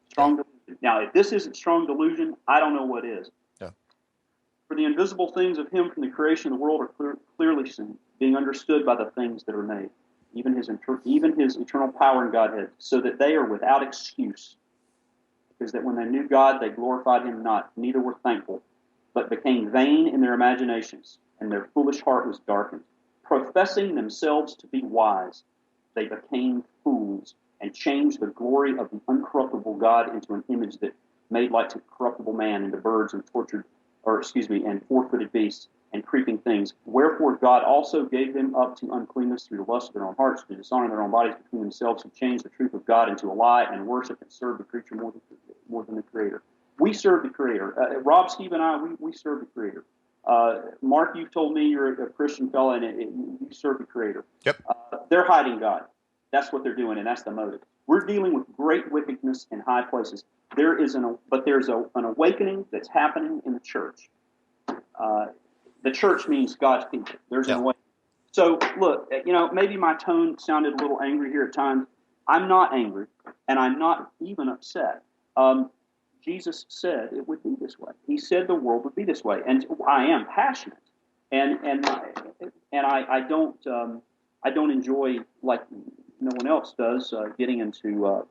Strong delusion. Now, if this isn't strong delusion, I don't know what is. Yeah. For the invisible things of him from the creation of the world are clearly seen, being understood by the things that are made, even his eternal power and Godhead, so that they are without excuse. Because that when they knew God, they glorified him not, neither were thankful, but became vain in their imaginations, and their foolish heart was darkened. Professing themselves to be wise, they became fools, and changed the glory of the uncorruptible God into an image that made like to corruptible man, into birds and and four-footed beasts, and creeping things. Wherefore God also gave them up to uncleanness through the lust of their own hearts, to dishonor their own bodies between themselves, who changed the truth of God into a lie, and worship and serve the creature more than the Creator. We serve the Creator. Rob, Steve, and I, we serve the Creator. Mark, you've told me you're a Christian fellow, and you serve the Creator. Yep. They're hiding God. That's what they're doing, and that's the motive. We're dealing with great wickedness in high places. There's an awakening that's happening in the church. The church means God's people. There's an awakening. So, look, maybe my tone sounded a little angry here at times. I'm not angry, and I'm not even upset. Jesus said it would be this way. He said the world would be this way, and I am passionate, and I don't enjoy, like no one else does, getting into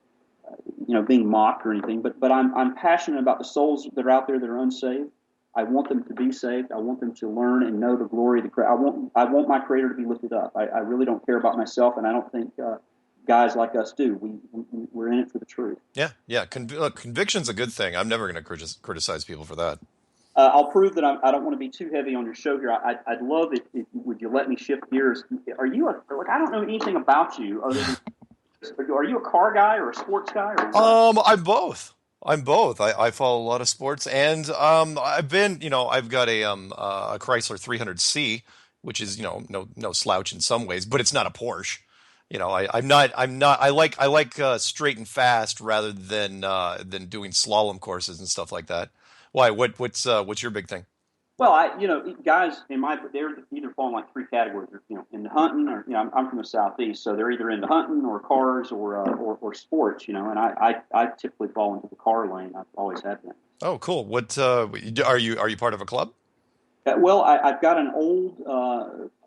being mocked or anything. But I'm passionate about the souls that are out there that are unsaved. I want them to be saved. I want them to learn and know the glory of the Creator. I want my Creator to be lifted up. I really don't care about myself, and I don't think guys like us do. We're in it for the truth. Yeah. Conviction's a good thing. I'm never going to criticize people for that. I'll prove that I don't want to be too heavy on your show here. I'd love if would you let me shift gears. Are you I don't know anything about you other than, are you a car guy or a sports guy? Or I'm both. I follow a lot of sports, and I've got a Chrysler 300C, which is no slouch in some ways, but it's not a Porsche. I like straight and fast rather than doing slalom courses and stuff like that. Why? What's your big thing? Well, guys they're either fall in like three categories. Into hunting, or I'm from the Southeast, so they're either into hunting or cars or sports. And I typically fall into the car lane. I've always had been. Oh, cool. What are you part of a club? Well, I've got an old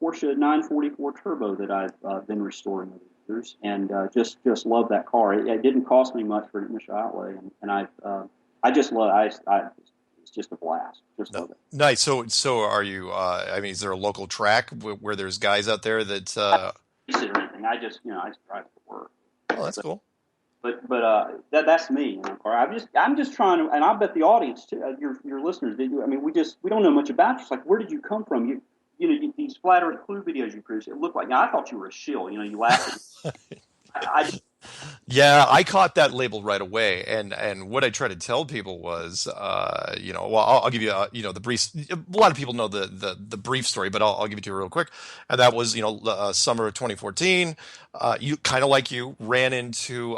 Porsche 944 Turbo that I've been restoring over the years, and just love that car. It didn't cost me much for an initial outlay, and I just love. It's just a blast. Just love it. Nice. So are you? Is there a local track where there's guys out there that? I don't or anything. I just drive to work. Oh, that's cool. But that's me in a car. I'm just trying to, and I bet the audience too, your listeners. We don't know much about you. It's like, where did you come from? These flat Earth clue videos you produce. It looked like I thought you were a shill. You laughed. Yeah, I caught that label right away, and what I try to tell people was, I'll give you, the brief. A lot of people know the brief story, but I'll give it to you real quick. And that was, summer of 2014. You kind of like you ran into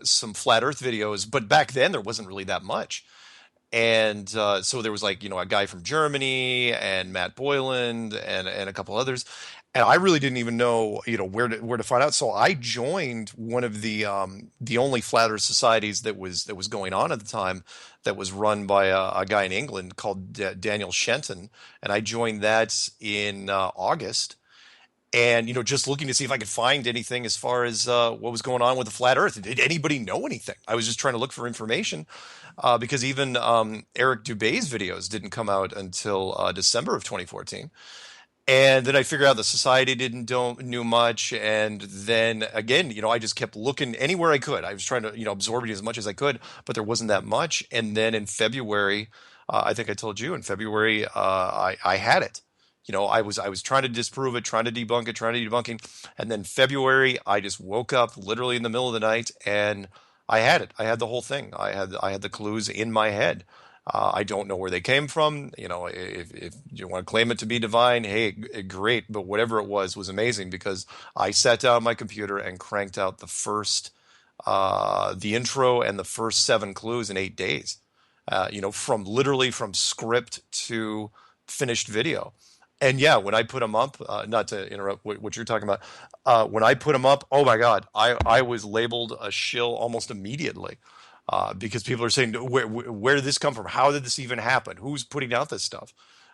some flat Earth videos, but back then there wasn't really that much. And so there was a guy from Germany and Matt Boyland and a couple others. And I really didn't even know, where to find out. So I joined one of the only flat Earth societies that was going on at the time, that was run by a guy in England called Daniel Shenton, and I joined that in August. And just looking to see if I could find anything as far as what was going on with the flat Earth. Did anybody know anything? I was just trying to look for information because even Eric Dubé's videos didn't come out until December of 2014. And then I figured out the society knew much, and then again, I just kept looking anywhere I could. I was trying to, absorb it as much as I could, but there wasn't that much. And then in February, I think I told you in February, I had it. I was trying to disprove it, trying to debunk it, and then February, I just woke up literally in the middle of the night, and I had it. I had the whole thing. I had the clues in my head. I don't know where they came from. If you want to claim it to be divine, hey, great. But whatever it was amazing, because I sat down at my computer and cranked out the intro and the first 7 clues in 8 days. From script to finished video. And yeah, when I put them up, not to interrupt what you're talking about, when I put them up, oh my God, I was labeled a shill almost immediately. Because people are saying, where did this come from? How did this even happen? Who's putting out this stuff?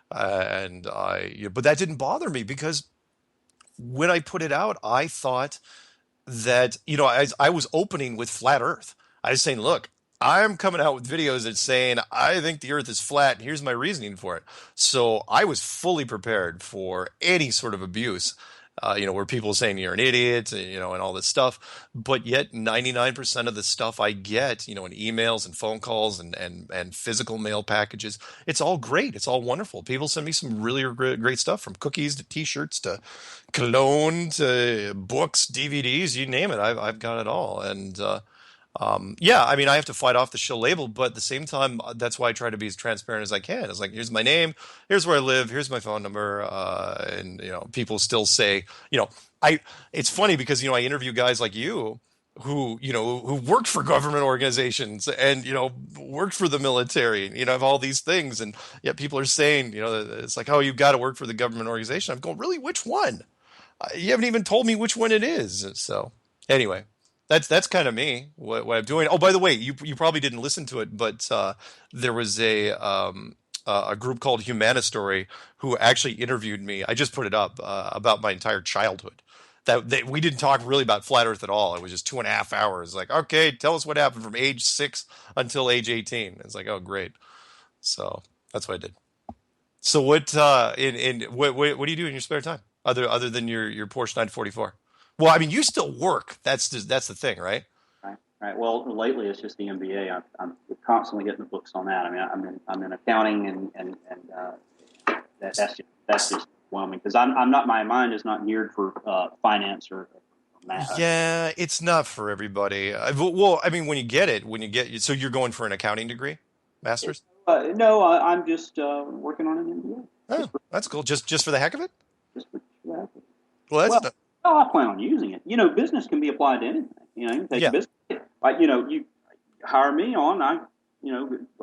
But that didn't bother me, because when I put it out, I thought that, I was opening with flat Earth. I was saying, look, I'm coming out with videos that's saying, I think the Earth is flat, and here's my reasoning for it. So I was fully prepared for any sort of abuse. where people are saying you're an idiot, and all this stuff. But yet 99% of the stuff I get, in emails and phone calls and physical mail packages, it's all great. It's all wonderful. People send me some really great stuff, from cookies to t-shirts to cologne to books, DVDs, you name it. I've got it all. And, yeah, I mean, I have to fight off the shill label, but at the same time, that's why I try to be as transparent as I can. It's like, here's my name, here's where I live, here's my phone number, and people still say, I. It's funny because I interview guys like you who worked for government organizations and worked for the military, and have all these things, and yet people are saying, it's like, oh, you've got to work for the government organization. I'm going, really, which one? You haven't even told me which one it is. So anyway. That's kind of me, what I'm doing. Oh, by the way, you probably didn't listen to it, but there was a group called Humanistory who actually interviewed me. I just put it up about my entire childhood. We didn't talk really about flat Earth at all. It was just 2.5 hours. Like, okay, tell us what happened from age 6 until age 18. It's like, oh, great. So that's what I did. So what what do you do in your spare time other than your Porsche 944? Well, I mean, you still work. That's the thing, right? Right. Right. Well, lately it's just the MBA. I'm constantly getting the books on that. I mean, I'm in accounting, and that's just overwhelming because I'm not, my mind is not geared for finance or math. Yeah, it's not for everybody. Well, I mean, when you get, so you're going for an accounting degree, master's? No, I'm just working on an MBA. Oh, that's cool. Just for the heck of it? Just for the heck of it. Well, that's Well, I plan on using it. Business can be applied to anything. You can take business. Like, you hire me on, I,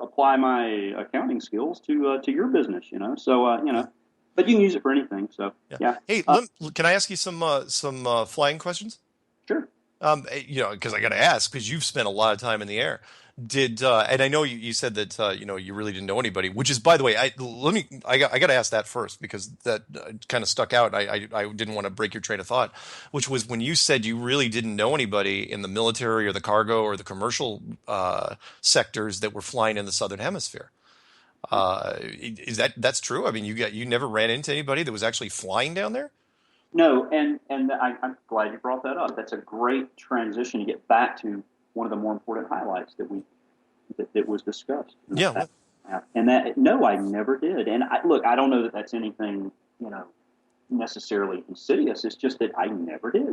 apply my accounting skills to your business. So, but you can use it for anything. So, yeah. Hey, can I ask you some flying questions? Sure. Because I got to ask, because you've spent a lot of time in the air. And I know you said that you really didn't know anybody, which is, by the way, I got to ask that first because that kind of stuck out. I didn't want to break your train of thought, which was when you said you really didn't know anybody in the military or the cargo or the commercial sectors that were flying in the Southern Hemisphere. Is that's true? I mean, you never ran into anybody that was actually flying down there? No, and I'm glad you brought that up. That's a great transition to get back to one of the more important highlights that was discussed. Yeah. And that, no, I never did. And I don't know that that's anything, necessarily insidious. It's just that I never did.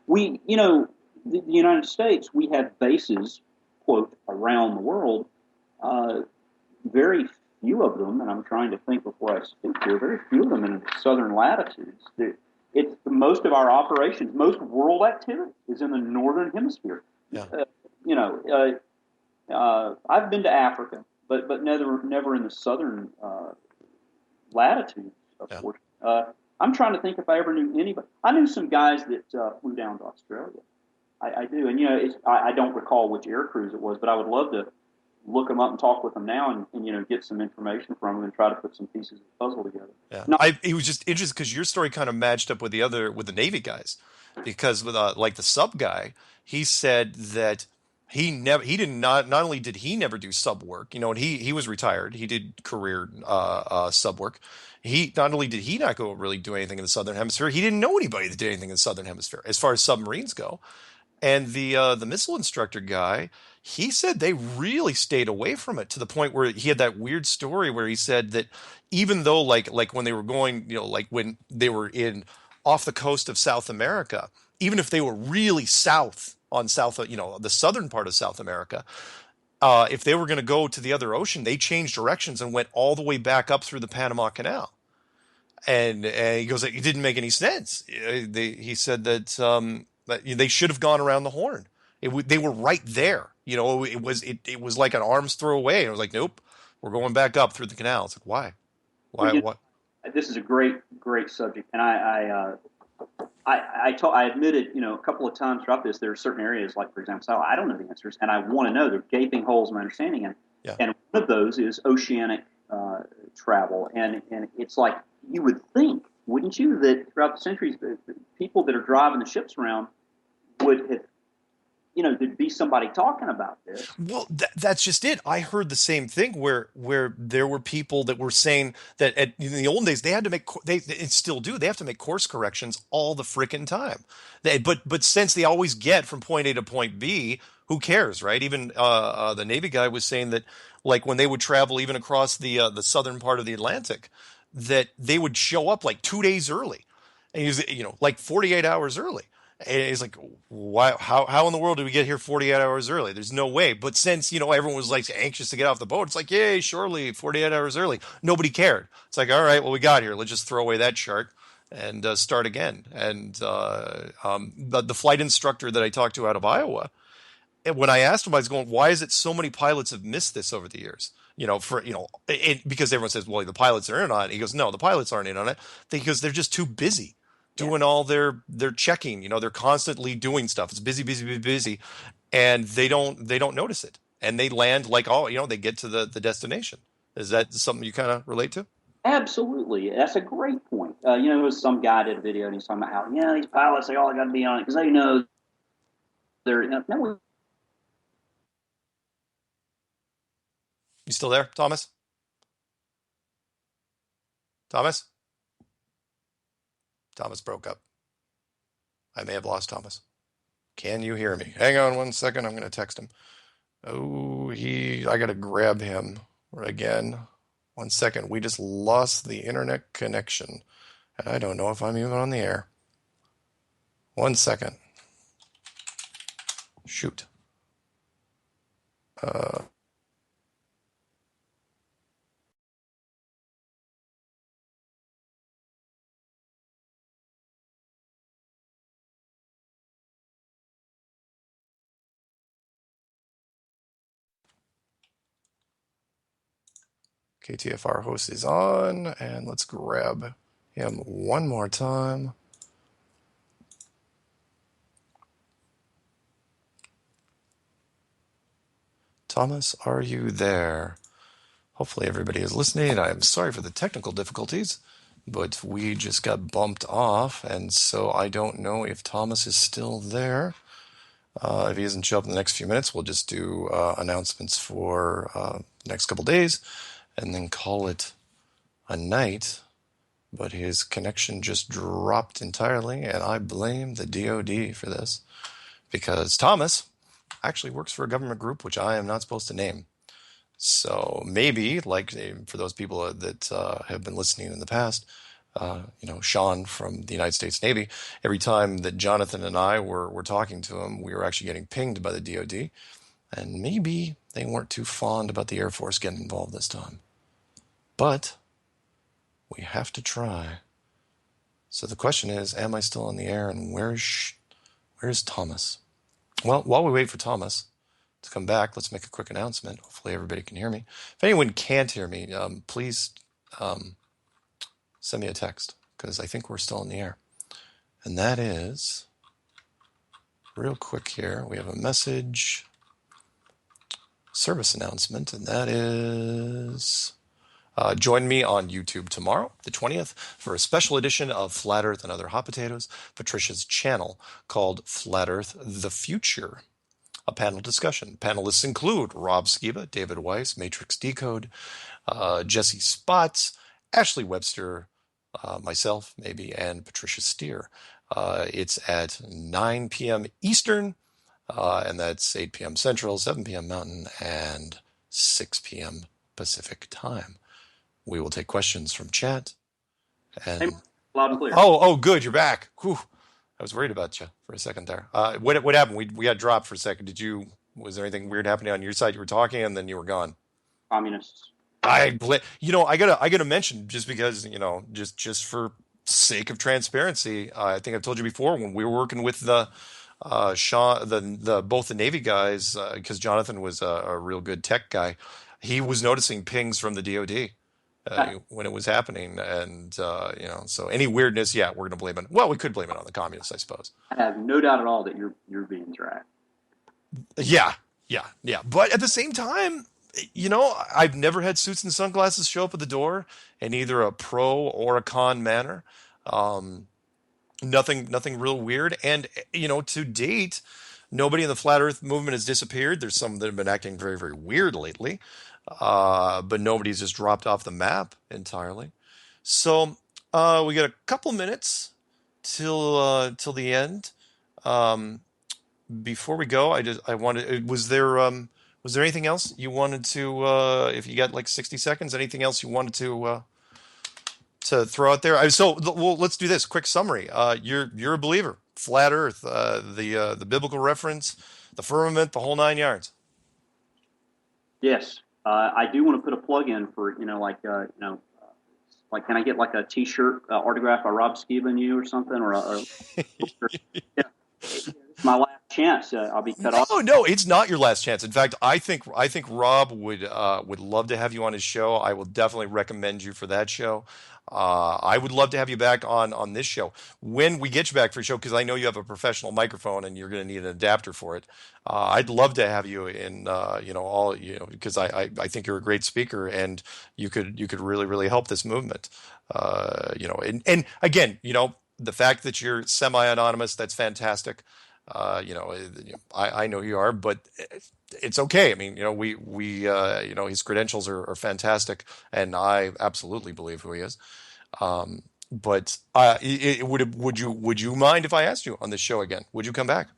We the United States, we have bases, quote, around the world. Very few of them, and I'm trying to think before I speak here, very few of them in the southern latitudes. It's most of our operations, most world activity is in the northern hemisphere. Yeah. I've been to Africa, but never in the southern latitudes, of course. I'm trying to think if I ever knew anybody. I knew some guys that flew down to Australia. I do, and I don't recall which air cruise it was, but I would love to look them up and talk with them now, and get some information from them and try to put some pieces of the puzzle together. Yeah, it was just interesting because your story kind of matched up with the Navy guys, because with like the sub guy, he said that not only did he never do sub work, and he was retired, he did career sub work. He not only did he not go really do anything in the Southern Hemisphere, he didn't know anybody that did anything in the Southern Hemisphere as far as submarines go. And the missile instructor guy, he said they really stayed away from it to the point where he had that weird story where he said that even though like when they were going, like when they were in off the coast of South America, even if they were really south on the southern part of South America, if they were going to go to the other ocean, they changed directions and went all the way back up through the Panama Canal. And he goes, it didn't make any sense. He said that they should have gone around the Horn. They were right there. It was like an arm's throw away. And it was like, nope, we're going back up through the canal. It's like, why? What? This is a great subject, and I admitted, a couple of times throughout this, there are certain areas, like for example, I don't know the answers, and I want to know. They're gaping holes in my understanding, and one of those is oceanic travel, and it's like you would think, wouldn't you, that throughout the centuries, the people that are driving the ships around would have there'd be somebody talking about this. Well, that's just it. I heard the same thing where there were people that were saying that in the old days they had to make they still do. They have to make course corrections all the frickin' time. But since they always get from point A to point B, who cares, right? Even the Navy guy was saying that like when they would travel even across the southern part of the Atlantic, that they would show up like 2 days early, and he was like 48 hours early. And he's like, why? How in the world did we get here 48 hours early? There's no way. But since everyone was like anxious to get off the boat, it's like, yay, surely 48 hours early. Nobody cared. It's like, all right, well, we got here. Let's just throw away that chart and start again. And the flight instructor that I talked to out of Iowa, and when I asked him, I was going, why is it so many pilots have missed this over the years? Because everyone says, well, the pilots are in on it. He goes, no, the pilots aren't in on it because they're just too busy doing all their checking. They're constantly doing stuff. It's busy, busy, busy, busy, and they don't notice it, and they land like they get to the destination. Is that something you kind of relate to? Absolutely, that's a great point. It was some guy did a video and he's talking about how these pilots, they all got to be on it because they know they're. No, You still there, Thomas? Thomas? Thomas broke up. I may have lost Thomas. Can you hear me? Hang on one second. I'm going to text him. I got to grab him again. 1 second. We just lost the internet connection. And I don't know if I'm even on the air. 1 second. Shoot. KTFR host is on, and let's grab him one more time. Thomas, are you there? Hopefully everybody is listening. I'm sorry for the technical difficulties, but we just got bumped off, and so I don't know if Thomas is still there. If he doesn't show up in the next few minutes, we'll just do announcements for the next couple days, and then call it a night. But his connection just dropped entirely, and I blame the DoD for this, because Thomas actually works for a government group which I am not supposed to name. So maybe, like for those people that have been listening in the past, Sean from the United States Navy, every time that Jonathan and I were talking to him, we were actually getting pinged by the DoD, and maybe they weren't too fond about the Air Force getting involved this time. But we have to try. So the question is, am I still on the air, and where's Thomas? Well, while we wait for Thomas to come back, let's make a quick announcement. Hopefully everybody can hear me. If anyone can't hear me, please send me a text, because I think we're still in the air. And that is, real quick here, we have a message service announcement, and that is... join me on YouTube tomorrow, the 20th, for a special edition of Flat Earth and Other Hot Potatoes, Patricia's channel, called Flat Earth The Future. A panel discussion. Panelists include Rob Skiba, David Weiss, Matrix Decode, Jesse Spots, Ashley Webster, myself, maybe, and Patricia Steer. It's at 9 p.m. Eastern, and that's 8 p.m. Central, 7 p.m. Mountain, and 6 p.m. Pacific time. We will take questions from chat. And hey, loud and clear. Oh, good, you're back. Whew. I was worried about you for a second there. What happened? We got dropped for a second. Was there anything weird happening on your side? You were talking and then you were gone. Communists. I gotta mention, just because, just for sake of transparency, I think I've told you before, when we were working with the Sean, both the Navy guys, because Jonathan was a real good tech guy, he was noticing pings from the DoD when it was happening, and so any weirdness, we're going to blame it. Well, we could blame it on the communists, I suppose. I have no doubt at all that you're being tracked. Yeah. But at the same time, I've never had suits and sunglasses show up at the door in either a pro or a con manner. Nothing real weird. And, to date, Nobody in the flat Earth movement has disappeared. There's some that have been acting very, very weird lately, but nobody's just dropped off the map entirely. So we got a couple minutes till the end. Um, Before we go, I wanted was there anything else you wanted to if you got like 60 seconds, anything else you wanted to throw out there? Well, let's do this quick summary. You're a believer, flat Earth, the biblical reference, the firmament, the whole nine yards. Yes, I do want to put a plug in for like, can I get like a T-shirt autographed by Rob Skiba and you or something, or yeah, it's my last chance. I'll be cut off. No, it's not your last chance. In fact, I think Rob would love to have you on his show. I will definitely recommend you for that show. I would love to have you back on this show when we get you back for a show, because I know you have a professional microphone and you're going to need an adapter for it. I'd love to have you in, because I think you're a great speaker and you could really, really help this movement. And again, the fact that you're semi-anonymous, that's fantastic. I know you are, but it's okay. I mean, his credentials are fantastic, and I absolutely believe who he is. But would you mind if I asked you on this show again? Would you come back?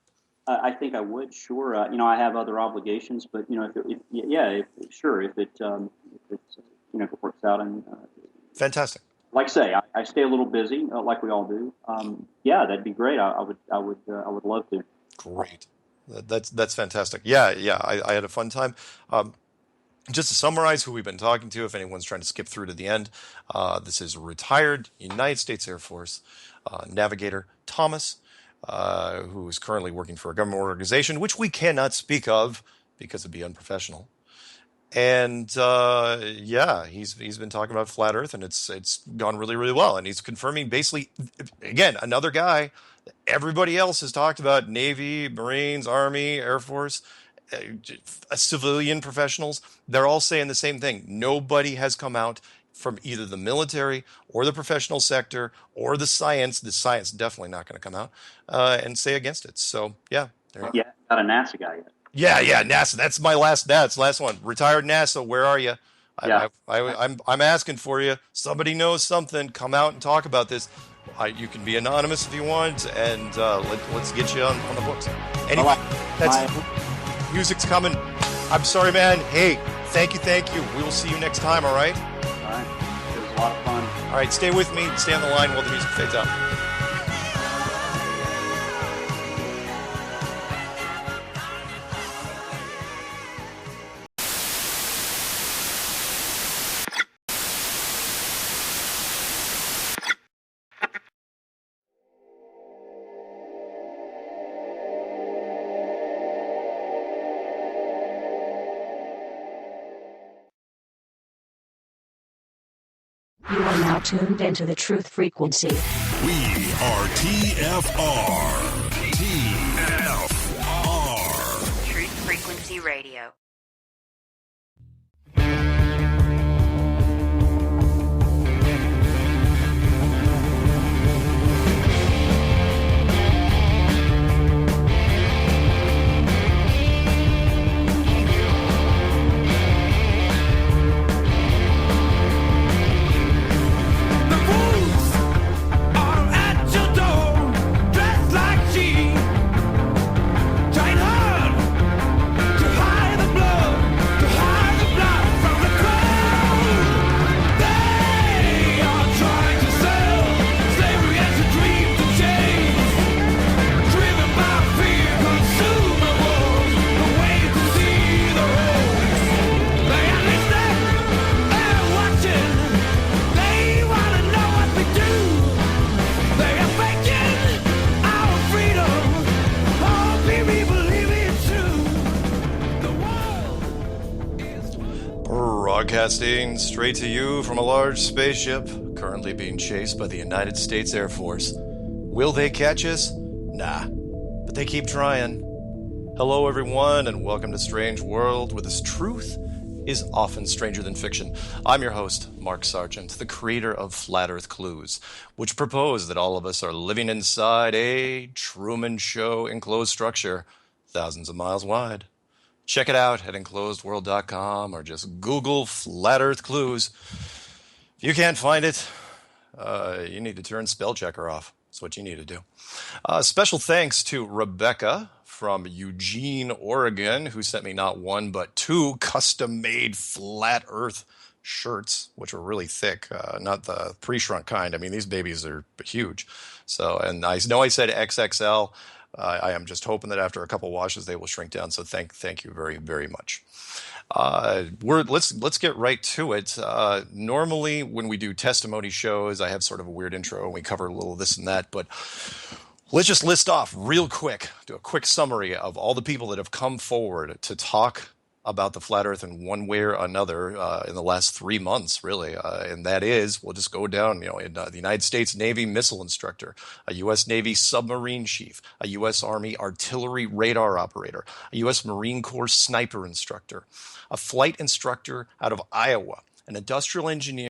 I think I would. Sure. I have other obligations, but sure. If it works out, and fantastic. Like I say, I stay a little busy, like we all do. That'd be great. I would love to. Great. That's fantastic. Yeah. I had a fun time. Just to summarize who we've been talking to, if anyone's trying to skip through to the end, this is retired United States Air Force Navigator Thomas, who is currently working for a government organization, which we cannot speak of because it'd be unprofessional. And he's been talking about flat Earth, and it's gone really, really well. And he's confirming basically, again, another guy. Everybody else has talked about Navy, Marines, Army, Air Force, civilian professionals. They're all saying the same thing. Nobody has come out from either the military or the professional sector or the science. The science definitely not going to come out and say against it. So yeah, there you go. Not a NASA guy yet. Yeah, NASA. That's my last one. Retired NASA, where are you? I'm asking for you. Somebody knows something. Come out and talk about this. You can be anonymous if you want, and let's get you on the books. Anyway, music's coming. I'm sorry, man. Hey, thank you. We will see you next time, all right? All right. It was a lot of fun. All right, stay with me. Stay on the line while the music fades out. You are now tuned into the Truth Frequency. We are TFR. TFR. Truth Frequency Radio. Broadcasting straight to you from a large spaceship currently being chased by the United States Air Force. Will they catch us? Nah, but they keep trying. Hello, everyone, and welcome to Strange World, where this truth is often stranger than fiction. I'm your host, Mark Sargent, the creator of Flat Earth Clues, which propose that all of us are living inside a Truman Show enclosed structure thousands of miles wide. Check it out at enclosedworld.com or just Google Flat Earth Clues. If you can't find it, you need to turn spell checker off. That's what you need to do. Special thanks to Rebecca from Eugene, Oregon, who sent me not one but two custom-made Flat Earth shirts, which were really thick, not the pre-shrunk kind. I mean, these babies are huge. So, and I know I said XXL. I am just hoping that after a couple washes they will shrink down. So thank you very, very much. Let's get right to it. Normally when we do testimony shows, I have sort of a weird intro and we cover a little of this and that, but let's just list off real quick, do a quick summary of all the people that have come forward to talk about the flat earth in one way or another in the last 3 months, really. And that is, we'll just go down, in the United States Navy missile instructor, a U.S. Navy submarine chief, a U.S. Army artillery radar operator, a U.S. Marine Corps sniper instructor, a flight instructor out of Iowa, an industrial engineer,